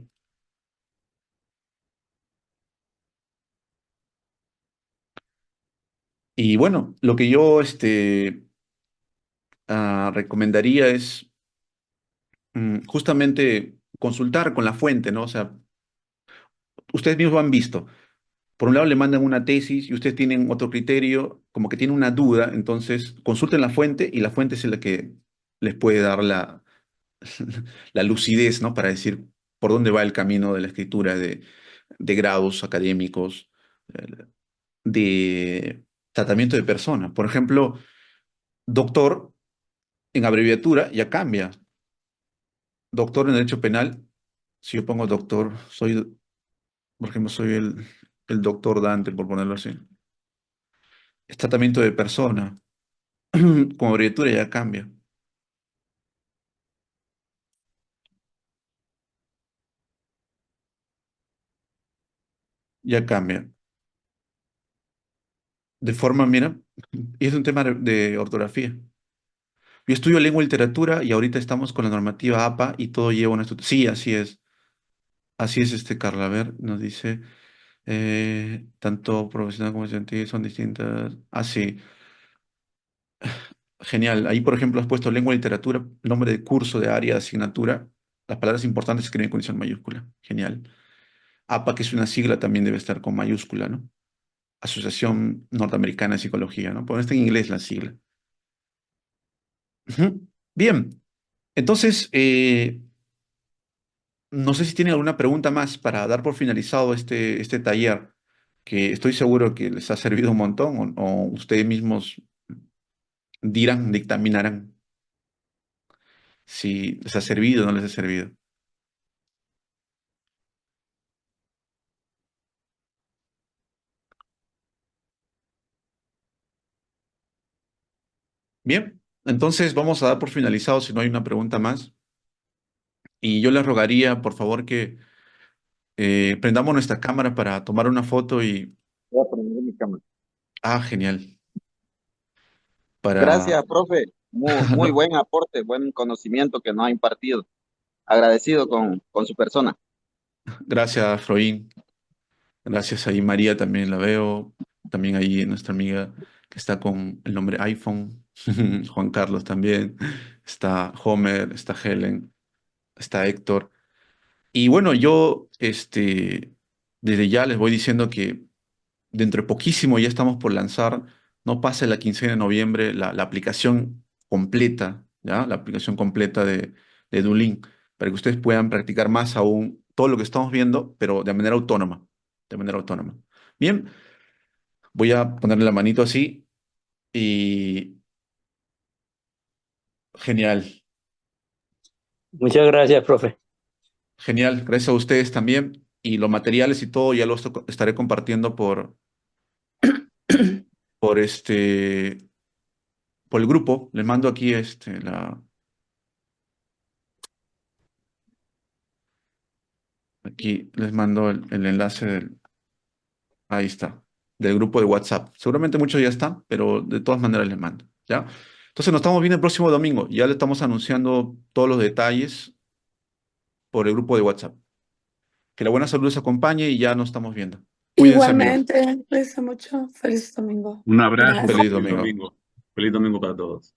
Y bueno, lo que yo recomendaría es justamente consultar con la fuente, ¿no? O sea, ustedes mismos han visto. Por un lado le mandan una tesis y ustedes tienen otro criterio, como que tienen una duda, entonces consulten la fuente y la fuente es la que les puede dar la lucidez, ¿no? Para decir por dónde va el camino de la escritura de grados académicos, eh, de tratamiento de persona. Por ejemplo, doctor en abreviatura ya cambia. Doctor en Derecho Penal, si yo pongo doctor, por ejemplo, soy el doctor Dante, por ponerlo así. Es tratamiento de persona. Como abreviatura ya cambia. Ya cambia. De forma, mira, y es un tema de ortografía. Yo estudio lengua y literatura y ahorita estamos con la normativa APA y todo lleva una estructura. Sí, así es. Así es, Carla. A ver, nos dice, tanto profesional como estudiantil son distintas. Ah, sí. Genial. Ahí, por ejemplo, has puesto lengua y literatura, nombre de curso, de área, de asignatura. Las palabras importantes se escriben con condición mayúscula. Genial. APA, que es una sigla, también debe estar con mayúscula, ¿no? Asociación Norteamericana de Psicología, ¿no? Porque está en inglés la sigla. Ujú. Bien. Entonces, no sé si tienen alguna pregunta más para dar por finalizado este taller, que estoy seguro que les ha servido un montón, o ustedes mismos dirán, dictaminarán si les ha servido o no les ha servido. Bien, entonces vamos a dar por finalizado si no hay una pregunta más. Y yo les rogaría, por favor, que prendamos nuestra cámara para tomar una foto y... Voy a prender mi cámara. Ah, genial. Para... Gracias, profe. Muy no, buen aporte, buen conocimiento que nos ha impartido. Agradecido con su persona. gracias, Froín. Gracias ahí, María también la veo. También ahí nuestra amiga que está con el nombre iPhone. Juan Carlos también. Está Homer, está Helen, está Héctor. Y bueno, yo desde ya les voy diciendo que dentro de poquísimo ya estamos por lanzar, no pase la quincena de noviembre, la aplicación completa, ¿ya? La aplicación completa de Duolingo, para que ustedes puedan practicar más aún todo lo que estamos viendo, pero de manera autónoma, de manera autónoma. Bien, voy a ponerle la manito así y genial, Muchas gracias, profe. genial. Gracias a ustedes también. Y los materiales y todo ya los estaré compartiendo por por el grupo. Les mando aquí aquí les mando el enlace ahí está, del grupo de WhatsApp. Seguramente muchos ya están, pero de todas maneras les mando, ¿ya? Entonces nos estamos viendo el próximo domingo. Ya le estamos anunciando todos los detalles por el grupo de WhatsApp. Que la buena salud les acompañe y ya nos estamos viendo. Cuídense, amigos. Igualmente, cuídense mucho. Feliz domingo. Un abrazo, Gracias. Feliz feliz domingo. domingo. Feliz domingo para todos.